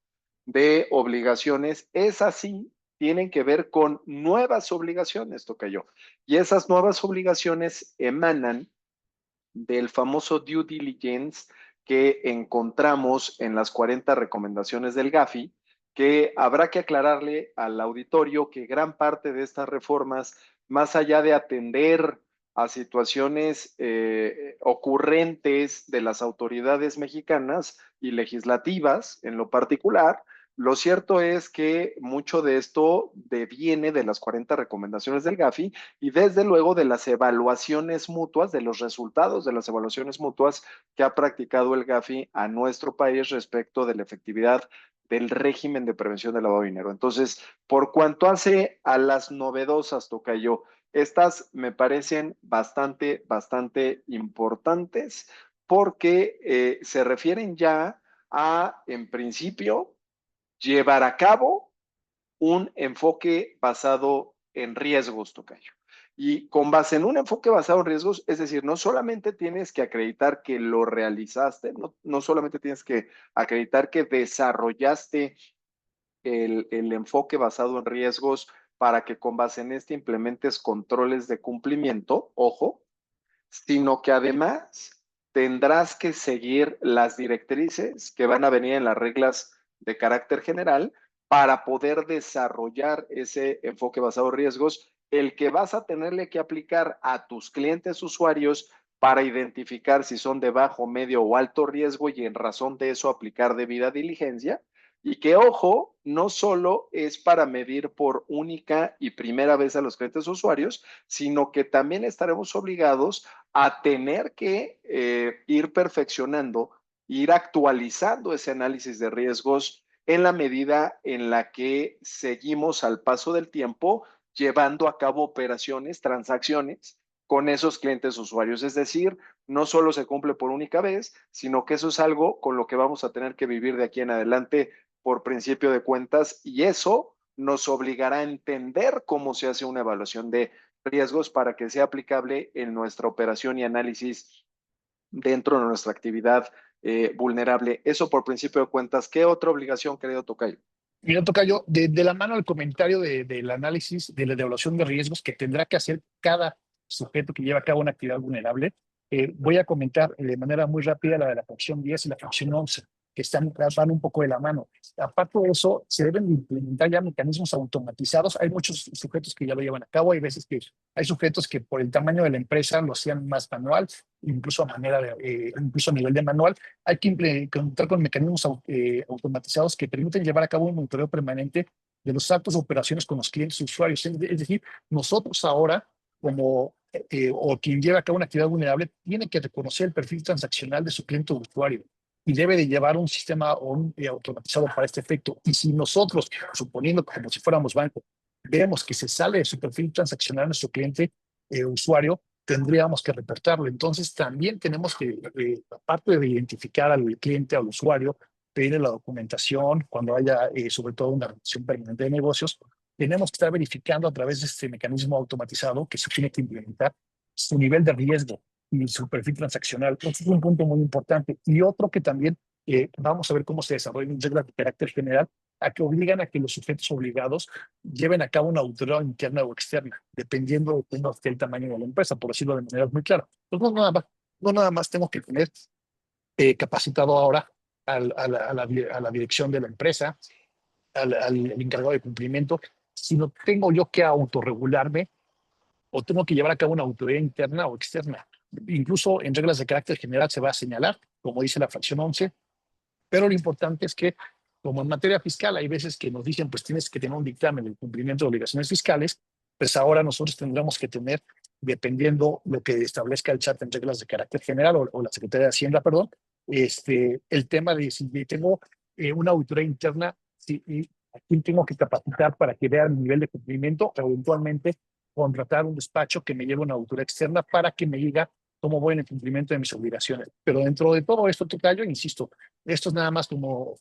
de obligaciones, es así, tienen que ver con nuevas obligaciones, tocayo. Y esas nuevas obligaciones emanan del famoso due diligence que encontramos en las 40 recomendaciones del GAFI, que habrá que aclararle al auditorio que gran parte de estas reformas, más allá de atender a situaciones ocurrentes de las autoridades mexicanas y legislativas en lo particular, lo cierto es que mucho de esto deviene de las 40 recomendaciones del GAFI y desde luego de las evaluaciones mutuas, de los resultados de las evaluaciones mutuas que ha practicado el GAFI a nuestro país respecto de la efectividad del régimen de prevención del lavado de dinero. Entonces, por cuanto hace a las novedosas, tocayo, estas me parecen bastante importantes porque se refieren ya a, en principio, llevar a cabo un enfoque basado en riesgos, tocayo. Y con base en un enfoque basado en riesgos, es decir, no solamente tienes que acreditar que lo realizaste, no solamente tienes que acreditar que desarrollaste el enfoque basado en riesgos para que con base en este implementes controles de cumplimiento, ojo, sino que además tendrás que seguir las directrices que van a venir en las reglas de carácter general para poder desarrollar ese enfoque basado en riesgos, el que vas a tenerle que aplicar a tus clientes usuarios para identificar si son de bajo, medio o alto riesgo y en razón de eso aplicar debida diligencia. Y que, ojo, no solo es para medir por única y primera vez a los clientes usuarios, sino que también estaremos obligados a tener que ir perfeccionando, ir actualizando ese análisis de riesgos en la medida en la que seguimos al paso del tiempo llevando a cabo operaciones, transacciones con esos clientes usuarios. Es decir, no solo se cumple por única vez, sino que eso es algo con lo que vamos a tener que vivir de aquí en adelante por principio de cuentas y eso nos obligará a entender cómo se hace una evaluación de riesgos para que sea aplicable en nuestra operación y análisis dentro de nuestra actividad vulnerable. Eso por principio de cuentas. ¿Qué otra obligación, querido Tocayo? Mira, Tocayo, de la mano al comentario del análisis de la evaluación de riesgos que tendrá que hacer cada sujeto que lleva a cabo una actividad vulnerable, voy a comentar de manera muy rápida la de la fracción 10 y la fracción 11, que van un poco de la mano. Aparte de eso, se deben implementar ya mecanismos automatizados. Hay muchos sujetos que ya lo llevan a cabo, hay veces que hay sujetos que por el tamaño de la empresa lo hacían más manual, incluso incluso a nivel de manual. Hay que contar con mecanismos automatizados que permiten llevar a cabo un monitoreo permanente de los actos de operaciones con los clientes y usuarios. Es decir, nosotros ahora, o quien lleva a cabo una actividad vulnerable, tiene que reconocer el perfil transaccional de su cliente o usuario y debe de llevar un sistema automatizado para este efecto. Y si nosotros, suponiendo como si fuéramos banco, vemos que se sale de su perfil transaccional de nuestro cliente usuario, tendríamos que reportarlo. Entonces, también tenemos que, aparte de identificar al cliente, al usuario, pedirle la documentación cuando haya, sobre todo, una relación permanente de negocios, tenemos que estar verificando a través de este mecanismo automatizado que se tiene que implementar su nivel de riesgo y su perfil transaccional. Este es un punto muy importante. Y otro que también vamos a ver cómo se desarrollan reglas de carácter general a que obligan a que los sujetos obligados lleven a cabo una auditoría interna o externa, dependiendo de cómo esté el tamaño de la empresa, por decirlo de manera muy clara. Entonces, no nada más tengo que tener capacitado ahora a la dirección de la empresa, al encargado de cumplimiento, sino tengo yo que autorregularme o tengo que llevar a cabo una auditoría interna o externa. Incluso en reglas de carácter general se va a señalar, como dice la fracción 11, pero lo importante es que, como en materia fiscal, hay veces que nos dicen, pues tienes que tener un dictamen del cumplimiento de obligaciones fiscales, pues ahora nosotros tendremos que tener dependiendo lo que establezca el chat en reglas de carácter general o la Secretaría de Hacienda, perdón, el tema de si tengo una auditoría interna, si, y a quién tengo que capacitar para que vea el nivel de cumplimiento o eventualmente contratar un despacho que me lleve una auditoría externa para que me diga cómo voy en el cumplimiento de mis obligaciones. Pero dentro de todo esto, tocayo, insisto, esto es nada más como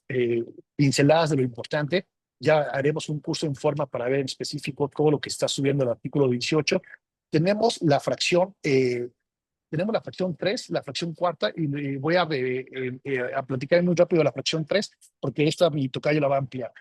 pinceladas de lo importante. Ya haremos un curso en forma para ver en específico todo lo que está subiendo el artículo 18. Tenemos la fracción, tenemos la fracción 3, la fracción cuarta, y voy a platicar muy rápido la fracción 3, porque esta mi tocayo la va a ampliar.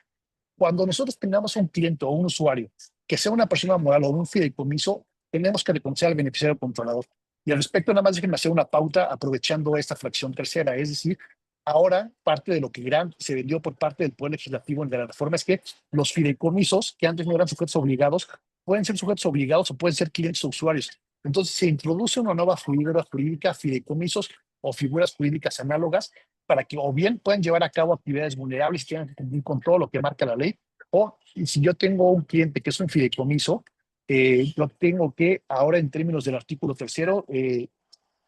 Cuando nosotros tengamos un cliente o un usuario que sea una persona moral o un fideicomiso, tenemos que reconocer al beneficiario controlador. Y al respecto, nada más déjenme hacer una pauta aprovechando esta fracción tercera, es decir, ahora parte de lo que se vendió por parte del Poder Legislativo de la reforma es que los fideicomisos, que antes no eran sujetos obligados, pueden ser sujetos obligados o pueden ser clientes o usuarios. Entonces se introduce una nueva figura jurídica, fideicomisos o figuras jurídicas análogas, para que o bien puedan llevar a cabo actividades vulnerables y tengan que cumplir con todo lo que marca la ley, o si yo tengo un cliente que es un fideicomiso, yo tengo que ahora en términos del artículo tercero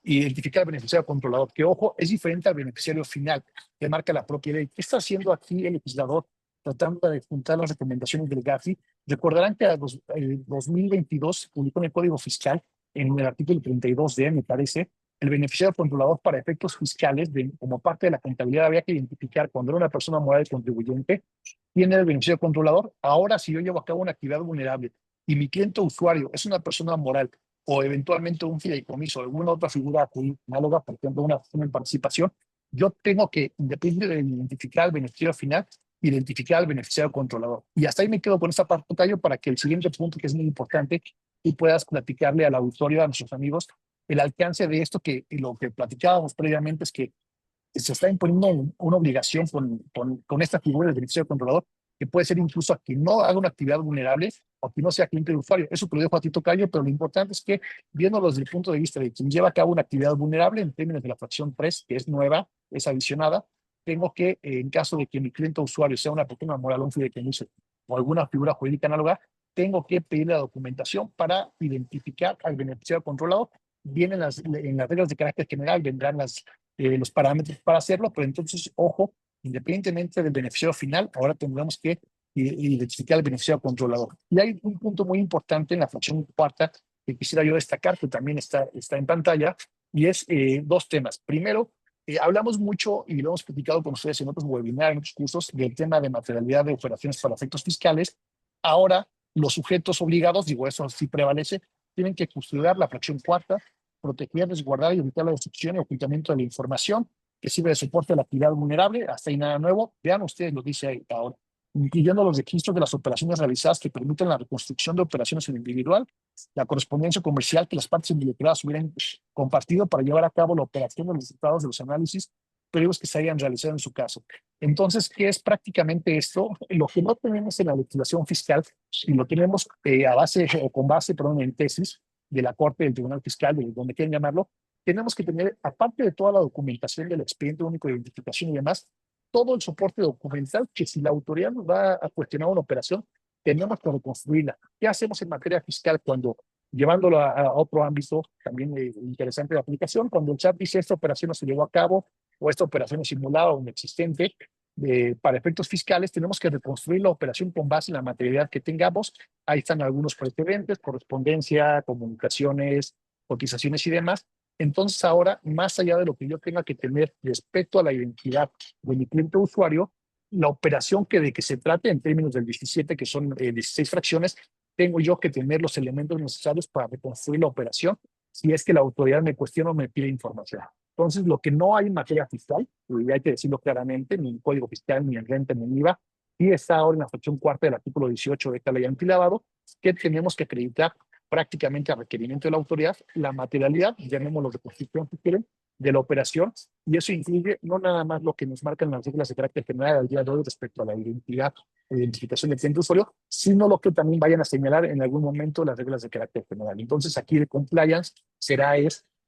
identificar al beneficiario controlador, que ojo, es diferente al beneficiario final que marca la propia ley. ¿Qué está haciendo aquí el legislador tratando de juntar las recomendaciones del GAFI? Recordarán que en 2022 se publicó en el Código Fiscal, en el artículo 32D, me parece, el beneficiario controlador para efectos fiscales, como parte de la contabilidad, había que identificar cuando era una persona moral y contribuyente, quién era el beneficiario controlador. Ahora, si yo llevo a cabo una actividad vulnerable y mi cliente usuario es una persona moral o eventualmente un fideicomiso o alguna otra figura análoga, por ejemplo, una en participación, yo tengo que, independientemente de identificar al beneficiario final, identificar al beneficiario controlador. Y hasta ahí me quedo con esta parte, Tocayo, para que el siguiente punto, que es muy importante, y puedas platicarle al auditorio, a nuestros amigos, el alcance de esto, que lo que platicábamos previamente es que se está imponiendo una obligación con esta figura del beneficiario controlador, que puede ser incluso a quien no haga una actividad vulnerable o que no sea cliente de usuario. Eso te lo dejo a ti, Tocayo, pero lo importante es que, viéndolo desde el punto de vista de quien lleva a cabo una actividad vulnerable, en términos de la fracción 3, que es nueva, es adicionada, tengo que, en caso de que mi cliente o usuario sea una persona moral, un fideicomiso o alguna figura jurídica análoga, tengo que pedir la documentación para identificar al beneficiario controlador. Vienen en las reglas de carácter general, vendrán los parámetros para hacerlo, pero entonces, ojo, independientemente del beneficiario final, ahora tendremos que identificar al beneficiario controlador. Y hay un punto muy importante en la fracción cuarta que quisiera yo destacar, que también está en pantalla, y es dos temas. Primero, hablamos mucho y lo hemos platicado con ustedes en otros webinars, en otros cursos, del tema de materialidad de operaciones para efectos fiscales. Ahora, los sujetos obligados, digo, eso sí prevalece, tienen que custodiar la fracción cuarta, proteger, resguardar y evitar la destrucción y ocultamiento de la información que sirve de soporte a la actividad vulnerable. Hasta ahí nada nuevo. Vean ustedes lo dice ahí ahora, incluyendo los registros de las operaciones realizadas que permiten la reconstrucción de operaciones en individual, la correspondencia comercial que las partes involucradas hubieran compartido para llevar a cabo la operación de los resultados de los análisis previos que se hayan realizado en su caso. Entonces, ¿qué es prácticamente esto? Lo que no tenemos en la legislación fiscal, y lo tenemos a base o con base, perdón, en tesis de la Corte del Tribunal Fiscal, de donde quieran llamarlo, tenemos que tener, aparte de toda la documentación del expediente único de identificación y demás, todo el soporte documental que si la autoridad nos va a cuestionar una operación, tenemos que reconstruirla. ¿Qué hacemos en materia fiscal cuando, llevándolo a otro ámbito también interesante de aplicación, cuando el chat dice esta operación no se llevó a cabo o esta operación es simulada o inexistente, para efectos fiscales tenemos que reconstruir la operación con base en la materialidad que tengamos. Ahí están algunos precedentes, correspondencia, comunicaciones, cotizaciones y demás. Entonces ahora, más allá de lo que yo tenga que tener respecto a la identidad de mi cliente o usuario, la operación de que se trate en términos del 17, que son 16 fracciones, tengo yo que tener los elementos necesarios para reconstruir la operación si es que la autoridad me cuestiona o me pide información. Entonces, lo que no hay en materia fiscal, y hay que decirlo claramente, ni en código fiscal, ni en renta, ni en IVA, y está ahora en la fracción cuarta del artículo 18 de esta ley antilavado, que tenemos que acreditar prácticamente a requerimiento de la autoridad la materialidad, llamémoslo de construcción si quieren, de la operación, y eso incluye no nada más lo que nos marcan las reglas de carácter general al día de hoy respecto a la identidad o identificación del cliente usuario, sino lo que también vayan a señalar en algún momento las reglas de carácter general. Entonces, aquí de compliance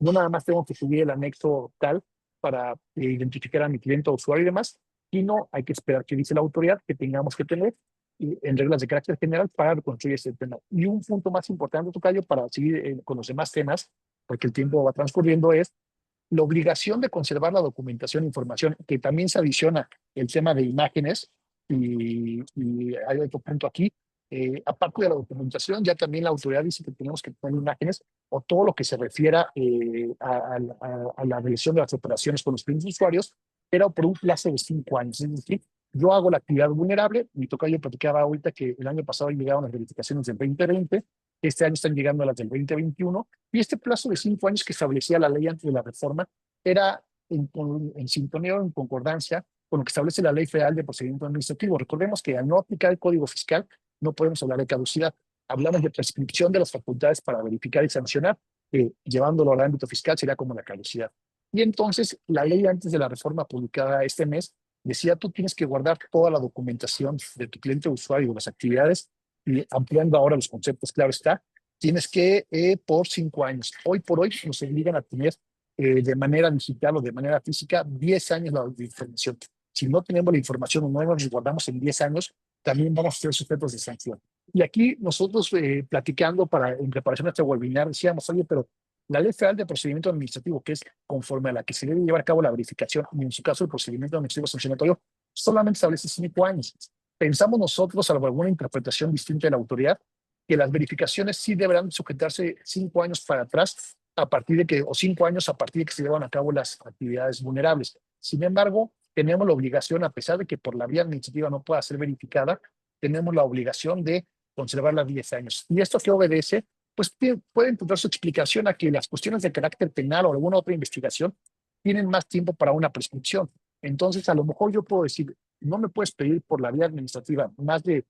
no nada más tengo que subir el anexo tal para identificar a mi cliente o usuario y demás, sino hay que esperar que dice la autoridad que tengamos que tener en reglas de carácter general para reconstruir este tema. Y un punto más importante, tocayo, para seguir con los demás temas, porque el tiempo va transcurriendo, es la obligación de conservar la documentación e información, que también se adiciona el tema de imágenes, y hay otro punto aquí. Aparte de la documentación, ya también la autoridad dice que tenemos que tener imágenes o todo lo que se refiera a la realización de las operaciones con los clientes usuarios, pero por un plazo de 5 años. Es decir, yo hago la actividad vulnerable, mi tocayo platicaba ahorita que el año pasado llegaron las verificaciones del 2020, este año están llegando a las del 2021, y este plazo de 5 años que establecía la ley antes de la reforma era en sintonía o en concordancia con lo que establece la Ley Federal de Procedimiento Administrativo. Recordemos que al no aplicar el Código Fiscal no podemos hablar de caducidad. Hablamos de prescripción de las facultades para verificar y sancionar, llevándolo al ámbito fiscal sería como la caducidad. Y entonces la ley antes de la reforma publicada este mes decía tú tienes que guardar toda la documentación de tu cliente usuario de las actividades, y ampliando ahora los conceptos, claro está, tienes que por 5 años. Hoy por hoy nos obligan a tener de manera digital o de manera física 10 años de información. Si no tenemos la información o no nos guardamos en 10 años, también vamos a ser sujetos de sanción. Y aquí nosotros platicando en preparación de este webinar decíamos, oye, pero la Ley Federal de Procedimiento Administrativo, que es conforme a la que se debe llevar a cabo la verificación, y en su caso el procedimiento administrativo sancionatorio, solamente establece 5 años. Pensamos nosotros, salvo alguna interpretación distinta de la autoridad, que las verificaciones sí deberán sujetarse 5 años para atrás, a partir de que, o 5 años a partir de que se llevan a cabo las actividades vulnerables. Sin embargo, tenemos la obligación, a pesar de que por la vía administrativa no pueda ser verificada, tenemos la obligación de conservarla 10 años. ¿Y esto qué obedece? Pues puede encontrar su explicación a que las cuestiones de carácter penal o alguna otra investigación tienen más tiempo para una prescripción. Entonces, a lo mejor yo puedo decir, no me puedes pedir por la vía administrativa más de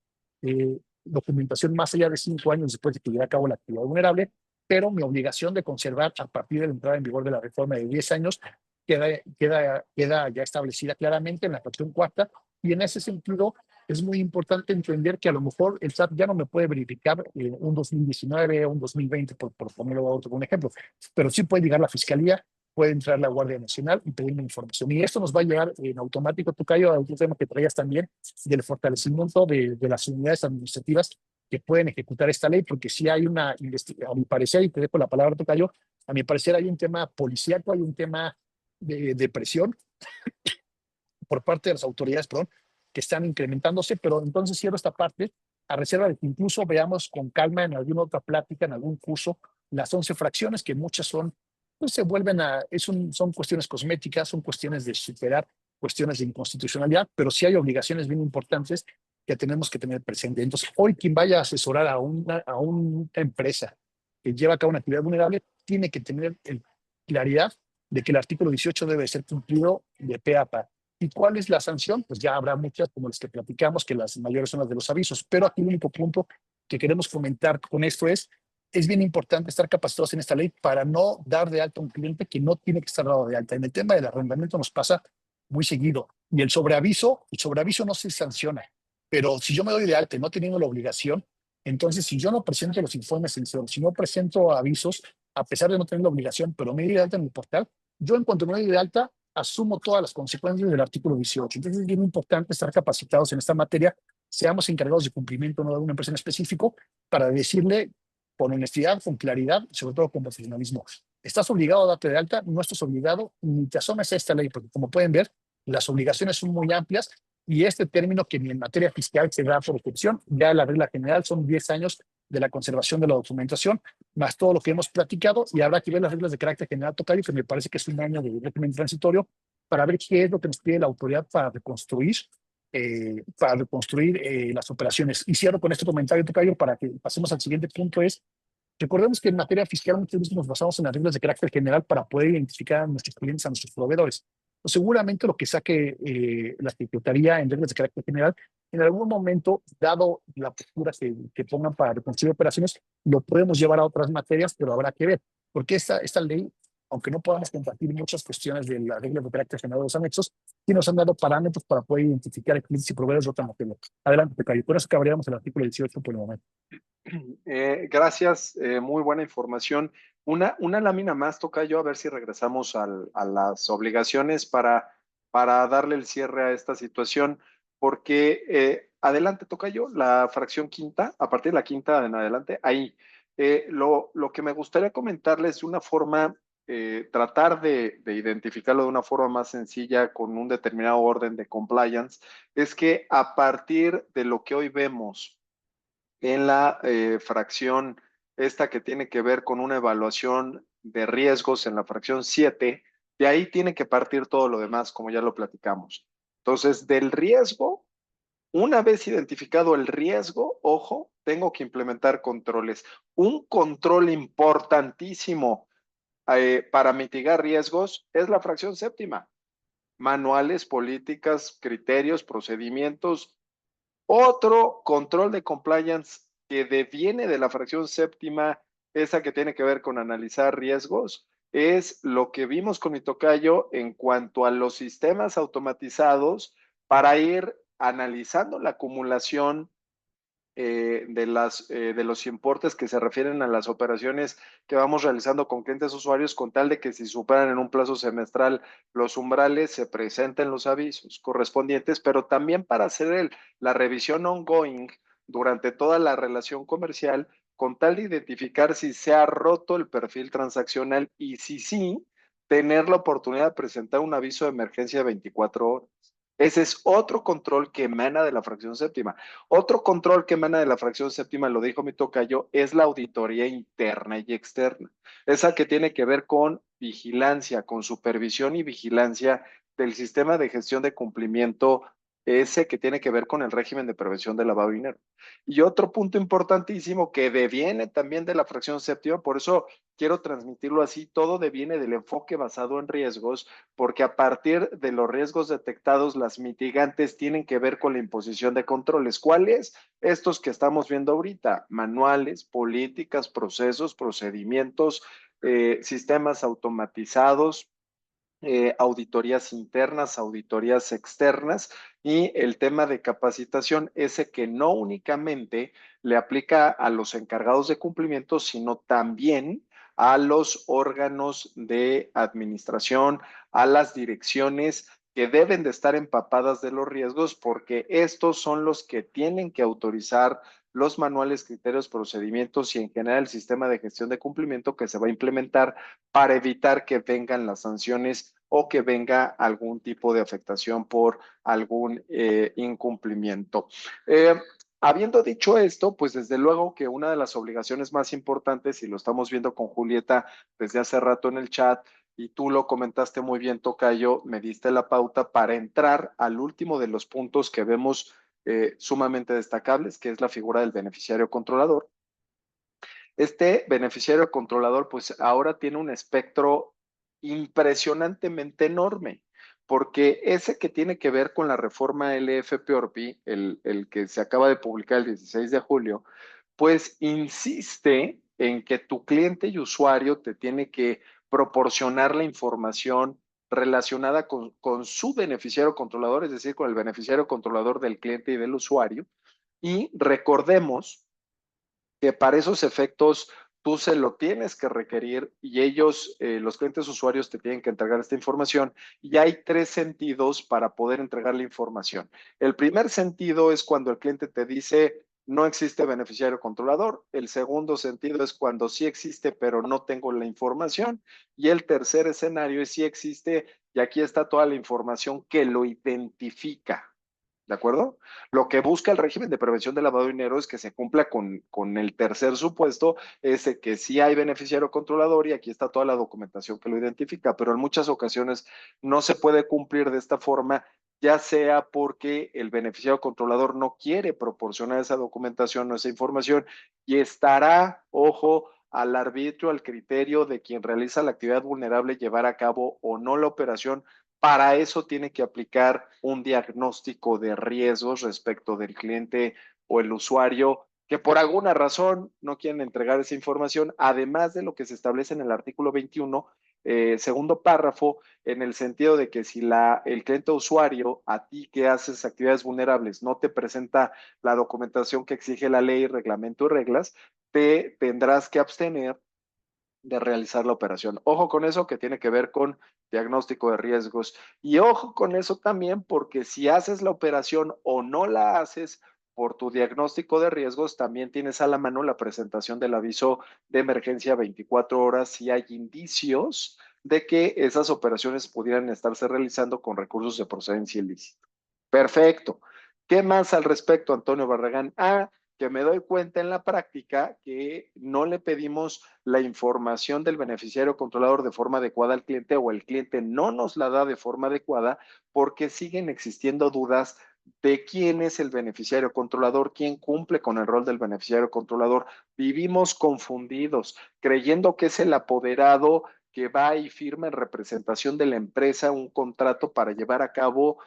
documentación más allá de 5 años después de que lleve a cabo la actividad vulnerable, pero mi obligación de conservar a partir de la entrada en vigor de la reforma de 10 años queda ya establecida claramente en la fracción cuarta, y en ese sentido es muy importante entender que a lo mejor el SAT ya no me puede verificar un 2019 o un 2020, por ponerlo a otro como un ejemplo, pero sí puede llegar la Fiscalía, puede entrar la Guardia Nacional y pedirme información. Y esto nos va a llegar en automático, tocayo, a otro tema que traías también, del fortalecimiento de las unidades administrativas que pueden ejecutar esta ley, porque si hay una investigación, a mi parecer, y te dejo la palabra, tocayo, a mi parecer hay un tema policíaco, hay un tema de presión por parte de las autoridades, perdón, que están incrementándose, pero entonces cierro esta parte a reserva de que incluso veamos con calma en alguna otra plática, en algún curso, las 11 fracciones, que muchas son, pues se vuelven son cuestiones cosméticas, son cuestiones de superar cuestiones de inconstitucionalidad, pero sí hay obligaciones bien importantes que tenemos que tener presente. Entonces, hoy quien vaya a asesorar a una empresa que lleva a cabo una actividad vulnerable, tiene que tener claridad de que el artículo 18 debe ser cumplido de pe a pa. ¿Y cuál es la sanción? Pues ya habrá muchas, como las que platicamos, que las mayores son las de los avisos. Pero aquí el único punto que queremos comentar con esto es bien importante estar capacitados en esta ley para no dar de alta a un cliente que no tiene que estar dado de alta. En el tema del arrendamiento nos pasa muy seguido. Y el sobreaviso no se sanciona. Pero si yo me doy de alta y no teniendo la obligación, entonces si yo no presento los informes sinceros, si no presento avisos, a pesar de no tener la obligación, pero me doy de alta en el portal, yo en cuanto me doy de alta, asumo todas las consecuencias del artículo 18. Entonces es bien importante estar capacitados en esta materia, seamos encargados de cumplimiento no de una empresa en específico, para decirle con honestidad, con claridad, sobre todo con profesionalismo, estás obligado a darte de alta, no estás obligado, ni te asomes a esta ley, porque como pueden ver, las obligaciones son muy amplias, y este término que en materia fiscal se da por excepción, ya la regla general son 10 años de la conservación de la documentación, más todo lo que hemos platicado, y habrá que ver las reglas de carácter general, tocayo, que me parece que es un año de régimen transitorio, para ver qué es lo que nos pide la autoridad para reconstruir las operaciones. Y cierro con este comentario, tocayo, para que pasemos al siguiente punto. Recordemos que en materia fiscal muchas veces nos basamos en las reglas de carácter general para poder identificar a nuestros clientes, a nuestros proveedores. Pues seguramente lo que saque la Secretaría en reglas de carácter general, en algún momento, dado la postura que pongan para reconstruir operaciones, lo podemos llevar a otras materias, pero habrá que ver, porque esta ley, aunque no podamos compartir muchas cuestiones de las reglas de carácter general de los anexos, sí nos han dado parámetros para poder identificar clientes y proveedores de otra materia. Adelante, Pecayo. Por eso acabaríamos el artículo 18 por el momento. Gracias, muy buena información. Una lámina más, tocayo, a ver si regresamos a las obligaciones para darle el cierre a esta situación, porque adelante, tocayo, la fracción quinta, a partir de la quinta en adelante, ahí. Lo que me gustaría comentarles de una forma, tratar de identificarlo de una forma más sencilla con un determinado orden de compliance, es que a partir de lo que hoy vemos en la fracción esta que tiene que ver con una evaluación de riesgos en la fracción 7, de ahí tiene que partir todo lo demás, como ya lo platicamos. Entonces, del riesgo, una vez identificado el riesgo, ojo, tengo que implementar controles. Un control importantísimo para mitigar riesgos es la fracción séptima. Manuales, políticas, criterios, procedimientos. Otro control de compliance que deviene de la fracción séptima, esa que tiene que ver con analizar riesgos, es lo que vimos con mi tocayo en cuanto a los sistemas automatizados para ir analizando la acumulación de los importes que se refieren a las operaciones que vamos realizando con clientes usuarios, con tal de que si superan en un plazo semestral los umbrales, se presenten los avisos correspondientes, pero también para hacer la revisión ongoing durante toda la relación comercial, con tal de identificar si se ha roto el perfil transaccional y si sí, tener la oportunidad de presentar un aviso de emergencia de 24 horas. Ese es otro control que emana de la fracción séptima. Otro control que emana de la fracción séptima, lo dijo mi tocayo, es la auditoría interna y externa. Esa que tiene que ver con vigilancia, con supervisión y vigilancia del sistema de gestión de cumplimiento, ese que tiene que ver con el régimen de prevención de lavado de dinero. Y otro punto importantísimo que deviene también de la fracción séptima, por eso quiero transmitirlo así, todo deviene del enfoque basado en riesgos, porque a partir de los riesgos detectados, las mitigantes tienen que ver con la imposición de controles. ¿Cuáles? Estos que estamos viendo ahorita, manuales, políticas, procesos, procedimientos, sistemas automatizados, auditorías internas, auditorías externas y el tema de capacitación, ese que no únicamente le aplica a los encargados de cumplimiento, sino también a los órganos de administración, a las direcciones que deben de estar empapadas de los riesgos porque estos son los que tienen que autorizar los manuales, criterios, procedimientos y en general el sistema de gestión de cumplimiento que se va a implementar para evitar que vengan las sanciones o que venga algún tipo de afectación por algún incumplimiento. Habiendo dicho esto, pues desde luego que una de las obligaciones más importantes, y lo estamos viendo con Julieta desde hace rato en el chat, y tú lo comentaste muy bien, Tocayo, me diste la pauta para entrar al último de los puntos que vemos sumamente destacables, que es la figura del beneficiario controlador. Este beneficiario controlador, pues ahora tiene un espectro impresionantemente enorme, porque ese que tiene que ver con la reforma LFPORPI, el que se acaba de publicar el 16 de julio, pues insiste en que tu cliente y usuario te tiene que proporcionar la información relacionada con su beneficiario controlador, es decir, con el beneficiario controlador del cliente y del usuario. Y recordemos que para esos efectos tú se lo tienes que requerir y ellos, los clientes usuarios, te tienen que entregar esta información y hay tres sentidos para poder entregar la información. El primer sentido es cuando el cliente te dice no existe beneficiario controlador. El segundo sentido es cuando sí existe, pero no tengo la información. Y el tercer escenario es sí existe y aquí está toda la información que lo identifica. ¿De acuerdo? Lo que busca el régimen de prevención de lavado de dinero es que se cumpla con el tercer supuesto, ese que sí hay beneficiario controlador y aquí está toda la documentación que lo identifica, pero en muchas ocasiones no se puede cumplir de esta forma, ya sea porque el beneficiario controlador no quiere proporcionar esa documentación o esa información y estará, ojo, al arbitrio, al criterio de quien realiza la actividad vulnerable llevar a cabo o no la operación. Para eso tiene que aplicar un diagnóstico de riesgos respecto del cliente o el usuario que por alguna razón no quieren entregar esa información, además de lo que se establece en el artículo 21, segundo párrafo, en el sentido de que si el cliente usuario, a ti que haces actividades vulnerables, no te presenta la documentación que exige la ley, reglamento y reglas, te tendrás que abstener de realizar la operación. Ojo con eso que tiene que ver con diagnóstico de riesgos. Y ojo con eso también porque si haces la operación o no la haces por tu diagnóstico de riesgos, también tienes a la mano la presentación del aviso de emergencia 24 horas si hay indicios de que esas operaciones pudieran estarse realizando con recursos de procedencia ilícita. Perfecto. ¿Qué más al respecto, Antonio Barragán? Que me doy cuenta en la práctica que no le pedimos la información del beneficiario controlador de forma adecuada al cliente o el cliente no nos la da de forma adecuada porque siguen existiendo dudas de quién es el beneficiario controlador, quién cumple con el rol del beneficiario controlador. Vivimos confundidos, creyendo que es el apoderado que va y firma en representación de la empresa un contrato para llevar a cabo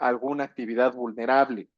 alguna actividad vulnerable,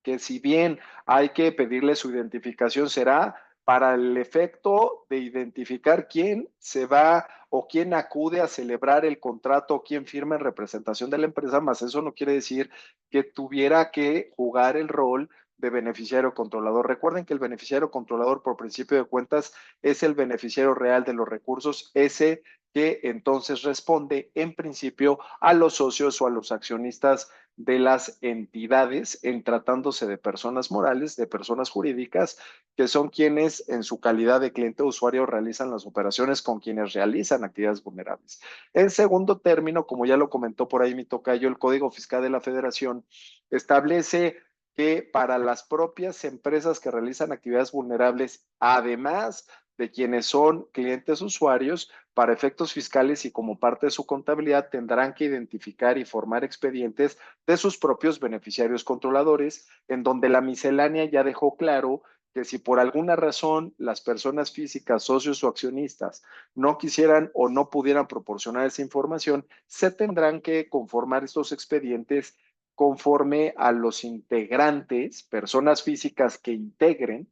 que si bien hay que pedirle su identificación, será para el efecto de identificar quién se va o quién acude a celebrar el contrato o quién firma en representación de la empresa, más eso no quiere decir que tuviera que jugar el rol de beneficiario controlador. Recuerden que el beneficiario controlador, por principio de cuentas, es el beneficiario real de los recursos, ese que entonces responde en principio a los socios o a los accionistas de las entidades en tratándose de personas morales, de personas jurídicas, que son quienes en su calidad de cliente o usuario realizan las operaciones con quienes realizan actividades vulnerables. En segundo término, como ya lo comentó por ahí mi tocayo, el Código Fiscal de la Federación establece que para las propias empresas que realizan actividades vulnerables, además de quienes son clientes usuarios, para efectos fiscales y como parte de su contabilidad, tendrán que identificar y formar expedientes de sus propios beneficiarios controladores, en donde la miscelánea ya dejó claro que si por alguna razón las personas físicas, socios o accionistas no quisieran o no pudieran proporcionar esa información, se tendrán que conformar estos expedientes conforme a los integrantes, personas físicas que integren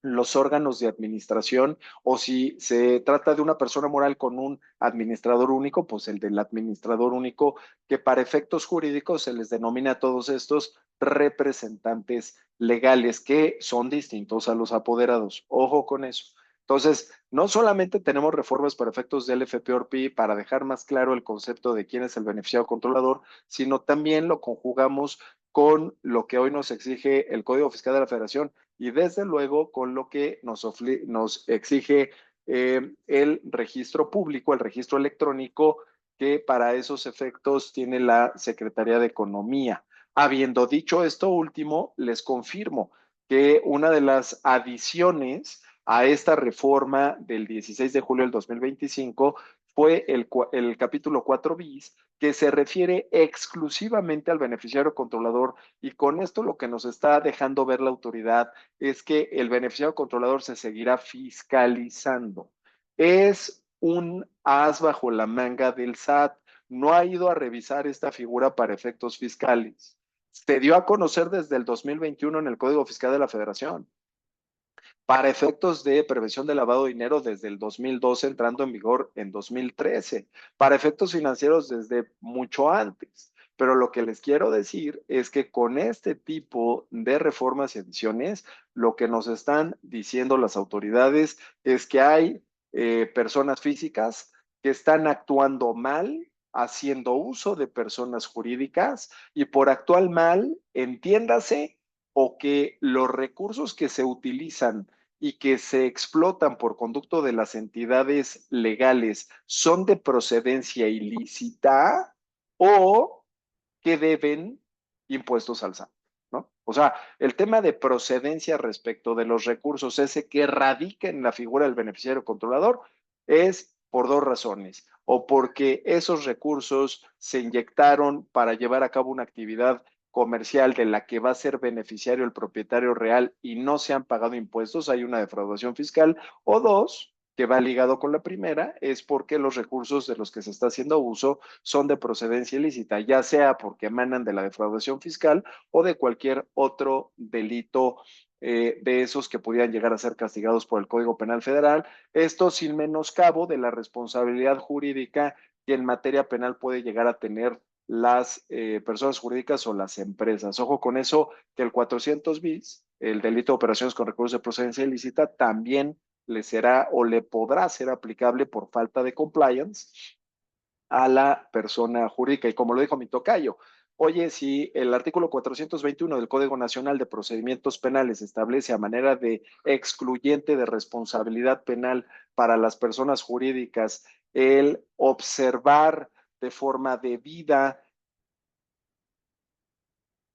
los órganos de administración o si se trata de una persona moral con un administrador único, pues el del administrador único, que para efectos jurídicos se les denomina a todos estos representantes legales que son distintos a los apoderados. Ojo con eso. Entonces, no solamente tenemos reformas para efectos del FPORPI para dejar más claro el concepto de quién es el beneficiario controlador, sino también lo conjugamos con lo que hoy nos exige el Código Fiscal de la Federación y desde luego con lo que nos exige el registro público, el registro electrónico, que para esos efectos tiene la Secretaría de Economía. Habiendo dicho esto último, les confirmo que una de las adiciones a esta reforma del 16 de julio del 2025 fue el capítulo 4 bis, que se refiere exclusivamente al beneficiario controlador y con esto lo que nos está dejando ver la autoridad es que el beneficiario controlador se seguirá fiscalizando. Es un as bajo la manga del SAT. No ha ido a revisar esta figura para efectos fiscales. Se dio a conocer desde el 2021 en el Código Fiscal de la Federación. Para efectos de prevención de lavado de dinero desde el 2012, entrando en vigor en 2013. Para efectos financieros desde mucho antes. Pero lo que les quiero decir es que con este tipo de reformas y adiciones, lo que nos están diciendo las autoridades es que hay personas físicas que están actuando mal, haciendo uso de personas jurídicas y por actuar mal, entiéndase, o que los recursos que se utilizan y que se explotan por conducto de las entidades legales son de procedencia ilícita o que deben impuestos al SAT, ¿no? O sea, el tema de procedencia respecto de los recursos, ese que radica en la figura del beneficiario controlador, es por dos razones. O porque esos recursos se inyectaron para llevar a cabo una actividad comercial de la que va a ser beneficiario el propietario real y no se han pagado impuestos, hay una defraudación fiscal, o dos, que va ligado con la primera, es porque los recursos de los que se está haciendo uso son de procedencia ilícita, ya sea porque emanan de la defraudación fiscal o de cualquier otro delito de esos que pudieran llegar a ser castigados por el Código Penal Federal. Esto sin menoscabo de la responsabilidad jurídica que en materia penal puede llegar a tener las personas jurídicas o las empresas. Ojo con eso, que el 400 bis, el delito de operaciones con recursos de procedencia ilícita, también le será o le podrá ser aplicable por falta de compliance a la persona jurídica. Y como lo dijo mi tocayo, oye, si el artículo 421 del Código Nacional de Procedimientos Penales establece a manera de excluyente de responsabilidad penal para las personas jurídicas el observar de forma debida,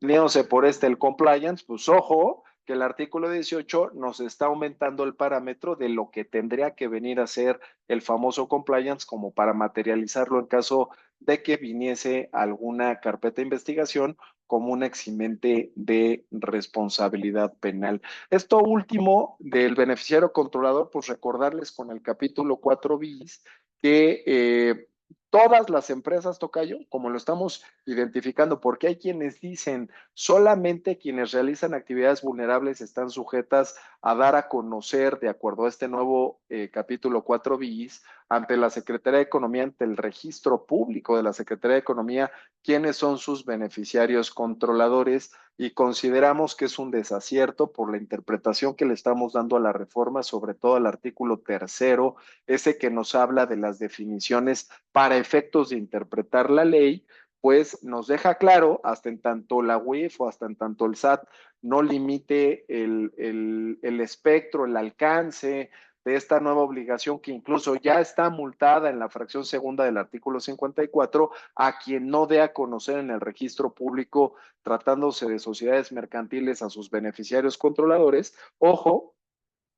no sé, por el compliance, pues ojo, que el artículo 18 nos está aumentando el parámetro de lo que tendría que venir a ser el famoso compliance como para materializarlo en caso de que viniese alguna carpeta de investigación como un eximente de responsabilidad penal. Esto último del beneficiario controlador, pues recordarles con el capítulo 4 bis que todas las empresas, tocayo, como lo estamos identificando, porque hay quienes dicen solamente quienes realizan actividades vulnerables están sujetas a dar a conocer, de acuerdo a este nuevo capítulo 4 bis, ante la Secretaría de Economía, ante el registro público de la Secretaría de Economía, quiénes son sus beneficiarios controladores, y consideramos que es un desacierto por la interpretación que le estamos dando a la reforma, sobre todo al artículo tercero, ese que nos habla de las definiciones para efectos de interpretar la ley, pues nos deja claro, hasta en tanto la UIF o hasta en tanto el SAT no limite el espectro, el alcance de esta nueva obligación que incluso ya está multada en la fracción segunda del artículo 54 a quien no dé a conocer en el registro público tratándose de sociedades mercantiles a sus beneficiarios controladores. Ojo,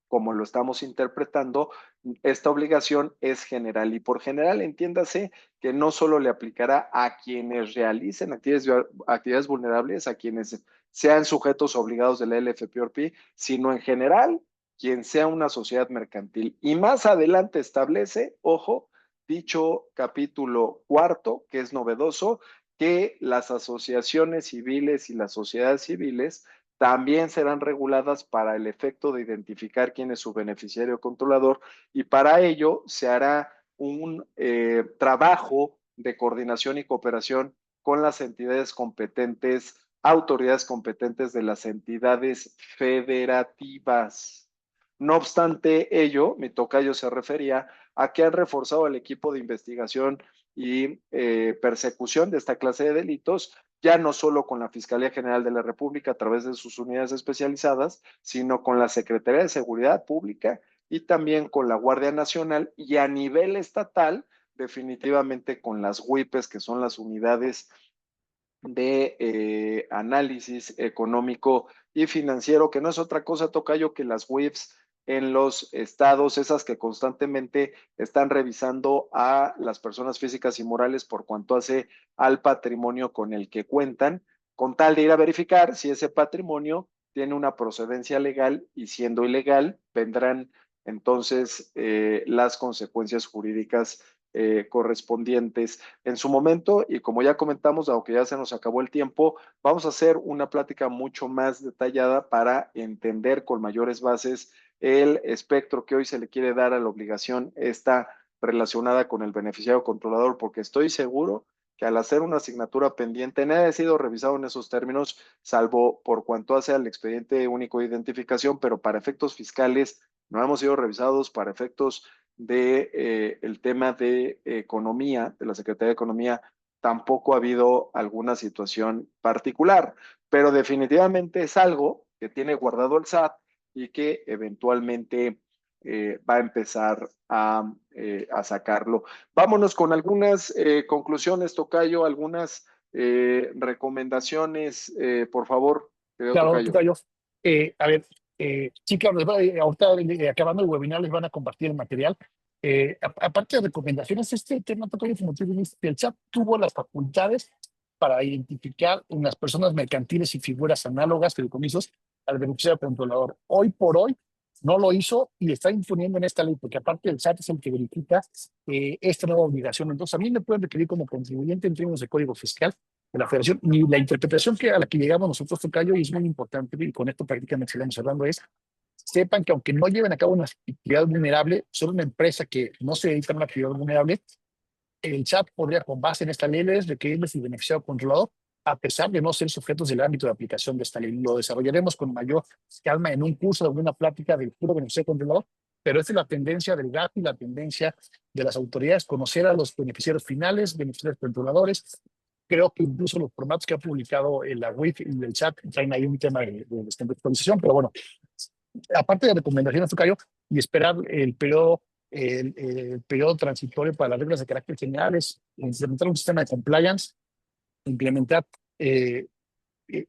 como lo estamos interpretando, esta obligación es general y por general entiéndase que no solo le aplicará a quienes realicen actividades vulnerables, a quienes sean sujetos obligados de la LFPORP, sino en general quien sea una sociedad mercantil. Y más adelante establece, ojo, dicho capítulo cuarto, que es novedoso, que las asociaciones civiles y las sociedades civiles también serán reguladas para el efecto de identificar quién es su beneficiario controlador, y para ello se hará un trabajo de coordinación y cooperación con las entidades competentes, autoridades competentes de las entidades federativas. No obstante ello, mi tocayo se refería a que han reforzado el equipo de investigación y persecución de esta clase de delitos, ya no solo con la Fiscalía General de la República a través de sus unidades especializadas, sino con la Secretaría de Seguridad Pública y también con la Guardia Nacional, y a nivel estatal, definitivamente con las WIPES, que son las unidades de análisis económico y financiero, que no es otra cosa, tocayo, que las WIFs en los estados, esas que constantemente están revisando a las personas físicas y morales por cuanto hace al patrimonio con el que cuentan, con tal de ir a verificar si ese patrimonio tiene una procedencia legal, y siendo ilegal, vendrán entonces las consecuencias jurídicas correspondientes en su momento. Y como ya comentamos, aunque ya se nos acabó el tiempo, vamos a hacer una plática mucho más detallada para entender con mayores bases el espectro que hoy se le quiere dar a la obligación esta relacionada con el beneficiario controlador, porque estoy seguro que al hacer una asignatura pendiente, nadie ha sido revisado en esos términos, salvo por cuanto hace al expediente único de identificación, pero para efectos fiscales no hemos sido revisados, para efectos de el tema de economía, de la Secretaría de Economía, tampoco ha habido alguna situación particular, pero definitivamente es algo que tiene guardado el SAT y que eventualmente va a empezar a sacarlo. Vámonos con algunas conclusiones, tocayo, algunas recomendaciones, por favor, querido Claro, tocayo. tocayo. A ver, sí, claro, ahorita acabando el webinar les van a compartir el material. Aparte de recomendaciones, este tema, tocayo, como tú dijiste, el SAT tuvo las facultades para identificar en las personas mercantiles y figuras análogas, fideicomisos, al beneficiario controlador. Hoy por hoy no lo hizo y le está imponiendo en esta ley, porque aparte el SAT es el que verifica esta nueva obligación. Entonces, a mí me pueden requerir como contribuyente en términos de código fiscal de la federación. Y la interpretación que a la que llegamos nosotros, tocayo, y es muy importante, y con esto prácticamente estamos hablando, es sepan que aunque no lleven a cabo una actividad vulnerable, son una empresa que no se dedica a una actividad vulnerable, el SAT podría, con base en esta ley, requerirles el beneficiario controlador, a pesar de no ser sujetos del ámbito de aplicación de esta ley. Lo desarrollaremos con mayor calma en un curso, de una plática del puro beneficiario controlador, pero esta es la tendencia del GAP y la tendencia de las autoridades, conocer a los beneficiarios finales, beneficiarios controladores. Creo que incluso los formatos que ha publicado la WIF y el chat traen ahí un tema de descontextualización, pero bueno, aparte de recomendaciones, Tocayo, y esperar el periodo transitorio para las reglas de carácter general, es implementar un sistema de compliance, implementar, eh, eh,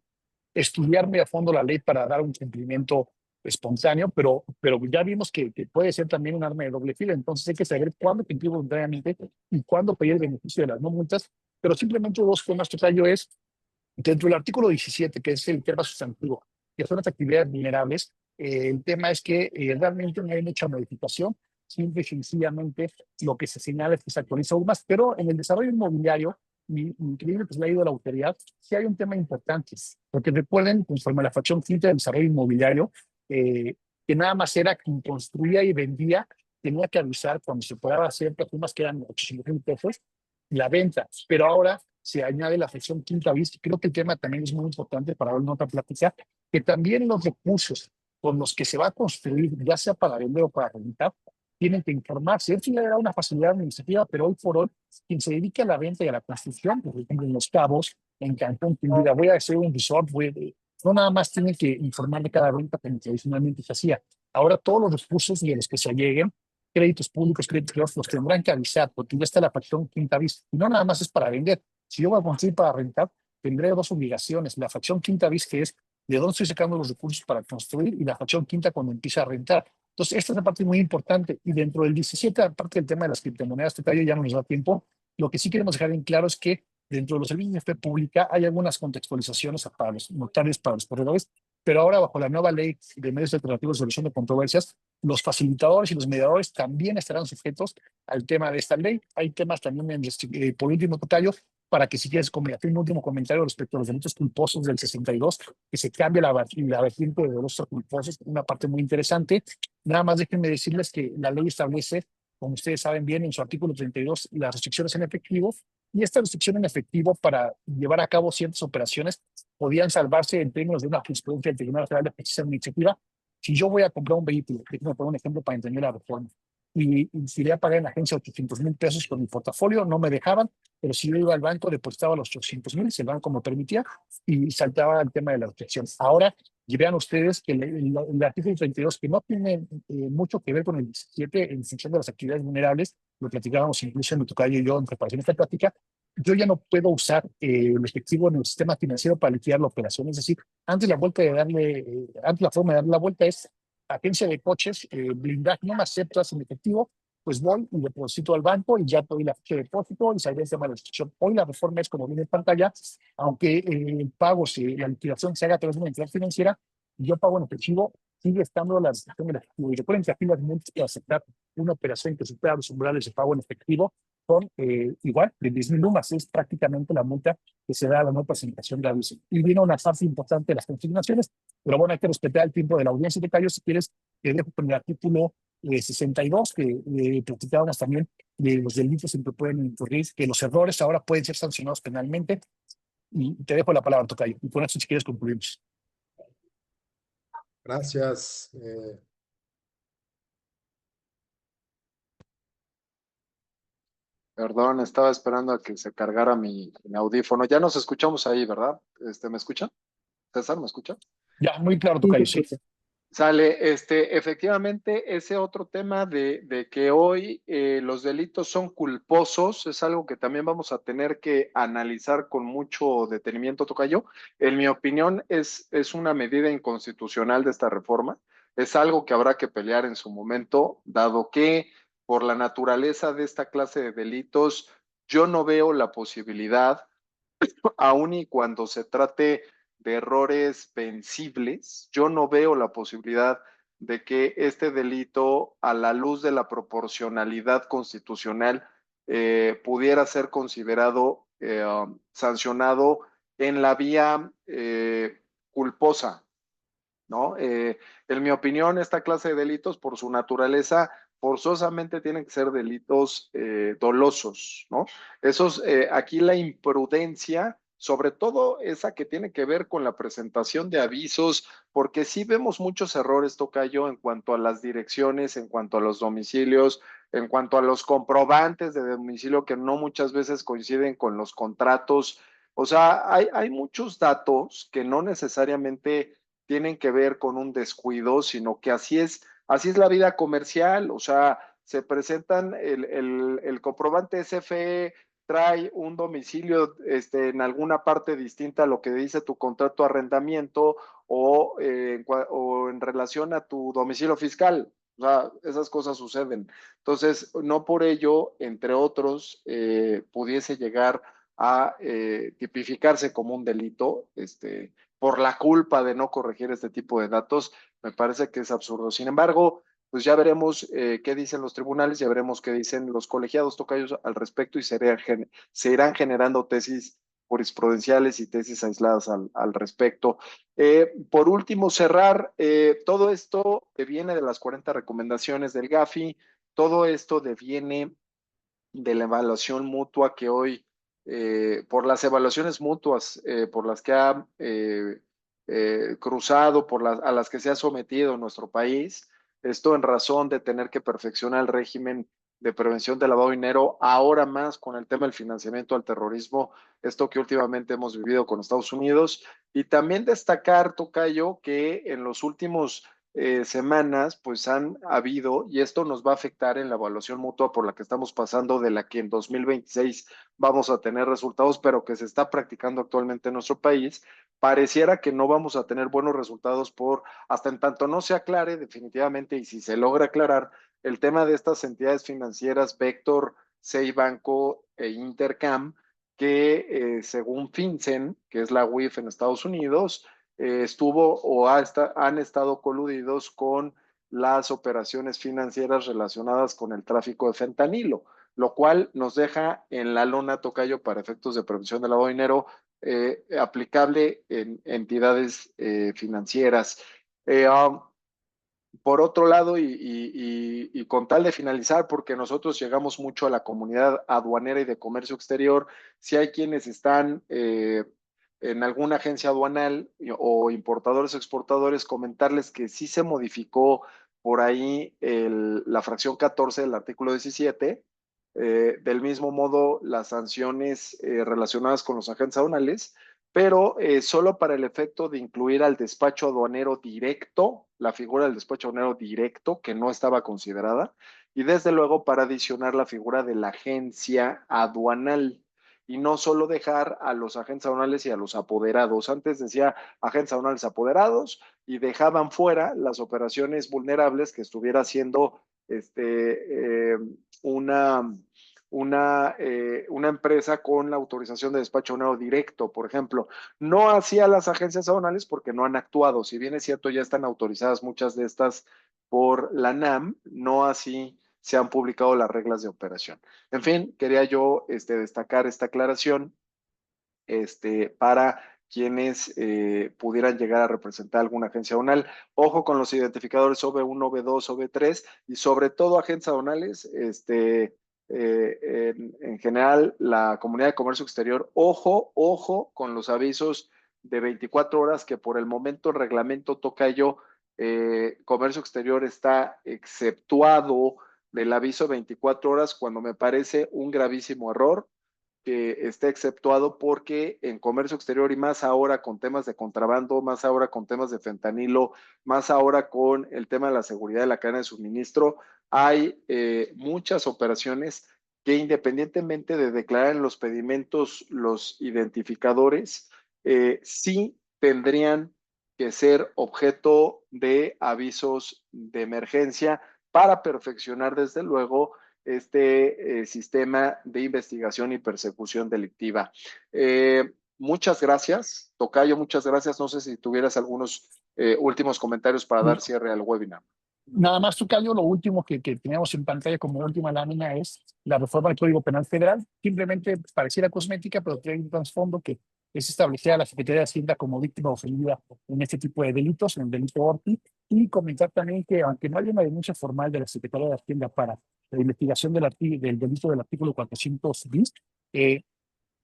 estudiarme a fondo la ley para dar un cumplimiento espontáneo, pero ya vimos que puede ser también un arma de doble filo, entonces hay que saber cuándo cumplir voluntariamente y cuándo pedir el beneficio de las no multas, pero simplemente dos temas, Tocayo, es dentro del artículo 17, que es el tema sustantivo, que son las actividades vulnerables. El tema es que realmente no hay mucha modificación, simple y sencillamente lo que se señala es que se actualiza aún más, pero en el desarrollo inmobiliario, increíble que se le ha ido a la autoridad, sí hay un tema importante, porque recuerden, conforme a la fracción quinta del desarrollo inmobiliario, que nada más era quien construía y vendía, tenía que avisar cuando se podía hacer sumas que eran 800,000 pesos, la venta, pero ahora se añade la fracción quinta bis. Creo que el tema también es muy importante para dar una otra plática, que también los recursos con los que se va a construir, ya sea para vender o para rentar, tienen que informarse. Esto ya era una facilidad administrativa, pero hoy por hoy, quien se dedica a la venta y a la construcción, por ejemplo, en Los Cabos, en Cancún, quien diga, voy a hacer un resort, no nada más tienen que informar de cada venta como tradicionalmente se hacía. Ahora todos los recursos de los que se lleguen, créditos públicos, créditos privados, los tendrán que avisar, porque ya está la fracción quinta bis. Y no nada más es para vender. Si yo voy a construir para rentar, tendré dos obligaciones. La fracción quinta bis, que es de dónde estoy sacando los recursos para construir, y la fracción quinta cuando empieza a rentar. Entonces, esta es una parte muy importante. Y dentro del 17, aparte del tema de las criptomonedas, Tocayo, ya no nos da tiempo. Lo que sí queremos dejar en claro es que dentro de los servicios de fe pública hay algunas contextualizaciones para los notarios, para los corredores, pero ahora bajo la nueva ley de medios alternativos de solución de controversias, los facilitadores y los mediadores también estarán sujetos al tema de esta ley. Hay temas también, por último, Tocayo, para que si quieres hacer un último comentario respecto a los delitos culposos del 62, que se cambia la vertiente de delitos culposos, una parte muy interesante. Nada más déjenme decirles que la ley establece, como ustedes saben bien, en su artículo 32, las restricciones en efectivo, y esta restricción en efectivo para llevar a cabo ciertas operaciones podían salvarse en términos de una jurisprudencia del Tribunal Federal de Justicia Administrativa. Si yo voy a comprar un vehículo, déjenme poner un ejemplo para entender la reforma, y si le a pagar en la agencia 800,000 pesos con mi portafolio, no me dejaban, pero si yo iba al banco, depositaba los 800,000, si el banco me permitía, y saltaba el tema de la objeción. Ahora, y vean ustedes que el artículo 32, que no tiene mucho que ver con el 17 en función de las actividades vulnerables, lo platicábamos incluso en mi tocayo y yo en preparación de esta plática, yo ya no puedo usar el efectivo en el sistema financiero para liquidar la operación. Es decir, antes la forma de darle la vuelta es agencia de coches, blindaje, no me aceptas en efectivo, pues voy y deposito al banco y ya te doy la ficha de depósito y saldrá el tema de la restricción. Hoy la reforma es como viene en pantalla, aunque el pago, si la liquidación se haga a través de una entidad financiera, y yo pago en efectivo, sigue estando la restricción del efectivo. Y recuerden que aquí las multas para aceptar una operación que supera los umbrales de pago en efectivo son igual de 10,000 UMAS, es prácticamente la multa que se da a la no presentación de aviso. Y viene una parte importante de las consignaciones, pero bueno, hay que respetar el tiempo de la audiencia de Cayo. Si quieres, te dejo con el artículo 62, que platicábamos también de los delitos en que pueden incurrir, que los errores ahora pueden ser sancionados penalmente. Y te dejo la palabra, Tocayo. Y con eso, si quieres, concluimos. Gracias. Perdón, estaba esperando a que se cargara mi audífono. Ya nos escuchamos ahí, ¿verdad? ¿Me escucha? César, ¿me escucha? Ya, muy claro, Sí, Tocayo, te sí. escucho. Sale, efectivamente, ese otro tema de que hoy los delitos son culposos es algo que también vamos a tener que analizar con mucho detenimiento, Tocayo. En mi opinión, es una medida inconstitucional de esta reforma. Es algo que habrá que pelear en su momento, dado que por la naturaleza de esta clase de delitos, yo no veo la posibilidad, aun y cuando se trate de errores vencibles, yo no veo la posibilidad de que este delito, a la luz de la proporcionalidad constitucional, pudiera ser considerado sancionado en la vía culposa, ¿no? En mi opinión, esta clase de delitos, por su naturaleza, forzosamente tienen que ser delitos dolosos, ¿no? Aquí la imprudencia sobre todo esa que tiene que ver con la presentación de avisos, porque sí vemos muchos errores, tocayo, en cuanto a las direcciones, en cuanto a los domicilios, en cuanto a los comprobantes de domicilio que no muchas veces coinciden con los contratos. O sea, hay muchos datos que no necesariamente tienen que ver con un descuido, sino que así es la vida comercial. O sea, se presentan el comprobante SFE, trae un domicilio en alguna parte distinta a lo que dice tu contrato de arrendamiento o en relación a tu domicilio fiscal. O sea, esas cosas suceden. Entonces, no por ello, entre otros, pudiese llegar a tipificarse como un delito, por la culpa de no corregir este tipo de datos, me parece que es absurdo. Sin embargo, pues ya veremos qué dicen los tribunales, ya veremos qué dicen los colegiados tocayos al respecto y se irán generando tesis jurisprudenciales y tesis aisladas al respecto. Por último, cerrar, todo esto deviene de las 40 recomendaciones del GAFI, todo esto deviene de la evaluación mutua que hoy, por las evaluaciones mutuas por las que ha cruzado, a las que se ha sometido nuestro país, esto en razón de tener que perfeccionar el régimen de prevención de lavado de dinero, ahora más con el tema del financiamiento al terrorismo, esto que últimamente hemos vivido con Estados Unidos, y también destacar, Tocayo, que en los últimos semanas, pues han habido, y esto nos va a afectar en la evaluación mutua por la que estamos pasando, de la que en 2026 vamos a tener resultados, pero que se está practicando actualmente en nuestro país. Pareciera que no vamos a tener buenos resultados hasta en tanto no se aclare definitivamente, y si se logra aclarar el tema de estas entidades financieras, Vector, Banco e Intercam, que según FinCEN, que es la UIF en Estados Unidos, han estado coludidos con las operaciones financieras relacionadas con el tráfico de fentanilo, lo cual nos deja en la lona, tocayo, para efectos de prevención del lavado de dinero, aplicable en entidades financieras. Por otro lado, y con tal de finalizar, porque nosotros llegamos mucho a la comunidad aduanera y de comercio exterior, si hay quienes están en alguna agencia aduanal o importadores o exportadores, comentarles que sí se modificó por ahí la fracción 14 del artículo 17. Del mismo modo, las sanciones relacionadas con los agentes aduanales, pero solo para el efecto de incluir al despacho aduanero directo, la figura del despacho aduanero directo, que no estaba considerada, y desde luego para adicionar la figura de la agencia aduanal, y no solo dejar a los agentes aduanales y a los apoderados. Antes decía agentes aduanales apoderados y dejaban fuera las operaciones vulnerables que estuviera haciendo una una empresa con la autorización de despacho aduanero directo, por ejemplo. No hacía las agencias aduanales porque no han actuado. Si bien es cierto, ya están autorizadas muchas de estas por la NAM, no así se han publicado las reglas de operación. En fin, quería yo destacar esta aclaración para quienes pudieran llegar a representar alguna agencia aduanal. Ojo con los identificadores OV1, OV2, OV3 y sobre todo agentes aduanales, en general la comunidad de comercio exterior, ojo con los avisos de 24 horas que por el momento el reglamento tocayo comercio exterior está exceptuado del aviso 24 horas cuando me parece un gravísimo error que esté exceptuado porque en comercio exterior y más ahora con temas de contrabando, más ahora con temas de fentanilo, más ahora con el tema de la seguridad de la cadena de suministro, hay muchas operaciones que independientemente de declarar en los pedimentos los identificadores, sí tendrían que ser objeto de avisos de emergencia para perfeccionar desde luego sistema de investigación y persecución delictiva. Muchas gracias, Tocayo, muchas gracias. No sé si tuvieras algunos últimos comentarios para dar cierre al webinar. Nada más, Tocayo, lo último que tenemos en pantalla como última lámina es la reforma del Código Penal Federal. Simplemente pareciera cosmética, pero tiene un trasfondo que es establecer a la Secretaría de Hacienda como víctima ofendida en este tipo de delitos, en el delito Orti, y comentar también que aunque no haya una denuncia formal de la Secretaría de Hacienda para la investigación del delito del artículo 400 bis,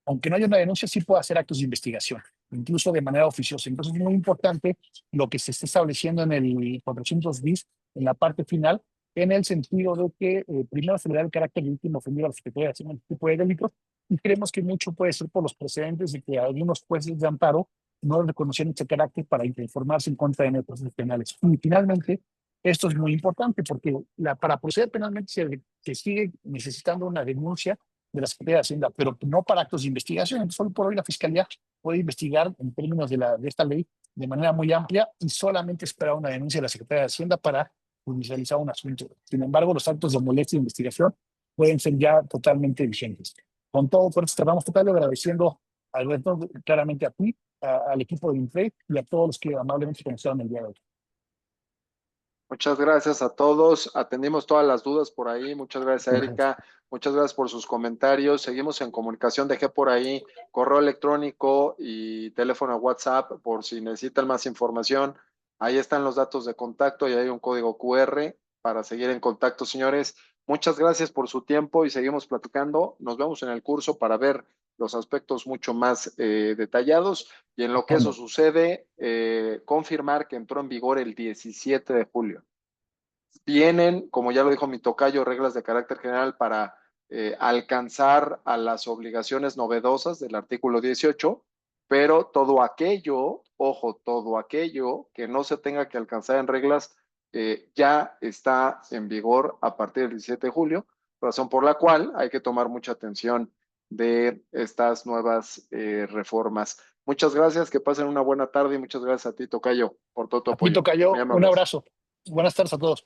aunque no haya una denuncia, sí puede hacer actos de investigación, incluso de manera oficiosa. Entonces es muy importante lo que se está estableciendo en el 400 bis, en la parte final, en el sentido de que primero se le da el carácter de víctima ofendido a los que pueden hacer este tipo de delitos, y creemos que mucho puede ser por los precedentes de que algunos jueces de amparo no reconocieron ese carácter para informarse en contra de procesos penales. Y finalmente, esto es muy importante porque para proceder penalmente se sigue necesitando una denuncia de la Secretaría de Hacienda, pero no para actos de investigación. Entonces, solo por hoy la Fiscalía puede investigar en términos de esta ley de manera muy amplia y solamente esperar una denuncia de la Secretaría de Hacienda para judicializar un asunto. Sin embargo, los actos de molestia e investigación pueden ser ya totalmente vigentes. Con todo, por eso cerramos total agradeciendo Alberto, claramente a ti, al equipo de Intrade y a todos los que amablemente conocieron el día de hoy. Muchas gracias a todos. Atendimos todas las dudas por ahí. Muchas gracias a Erika. Muchas gracias por sus comentarios. Seguimos en comunicación. Dejé por ahí correo electrónico y teléfono WhatsApp por si necesitan más información. Ahí están los datos de contacto y hay un código QR para seguir en contacto, señores. Muchas gracias por su tiempo y seguimos platicando. Nos vemos en el curso para ver los aspectos mucho más detallados. Y en lo que eso sucede, confirmar que entró en vigor el 17 de julio. Vienen, como ya lo dijo mi tocayo, reglas de carácter general para alcanzar a las obligaciones novedosas del artículo 18, pero todo aquello, ojo, todo aquello que no se tenga que alcanzar en reglas ya está en vigor a partir del 17 de julio, razón por la cual hay que tomar mucha atención de estas nuevas reformas. Muchas gracias, que pasen una buena tarde y muchas gracias a ti, tocayo, por todo tu A ti, apoyo. Muy tocayo, un amables. abrazo. Buenas tardes a todos.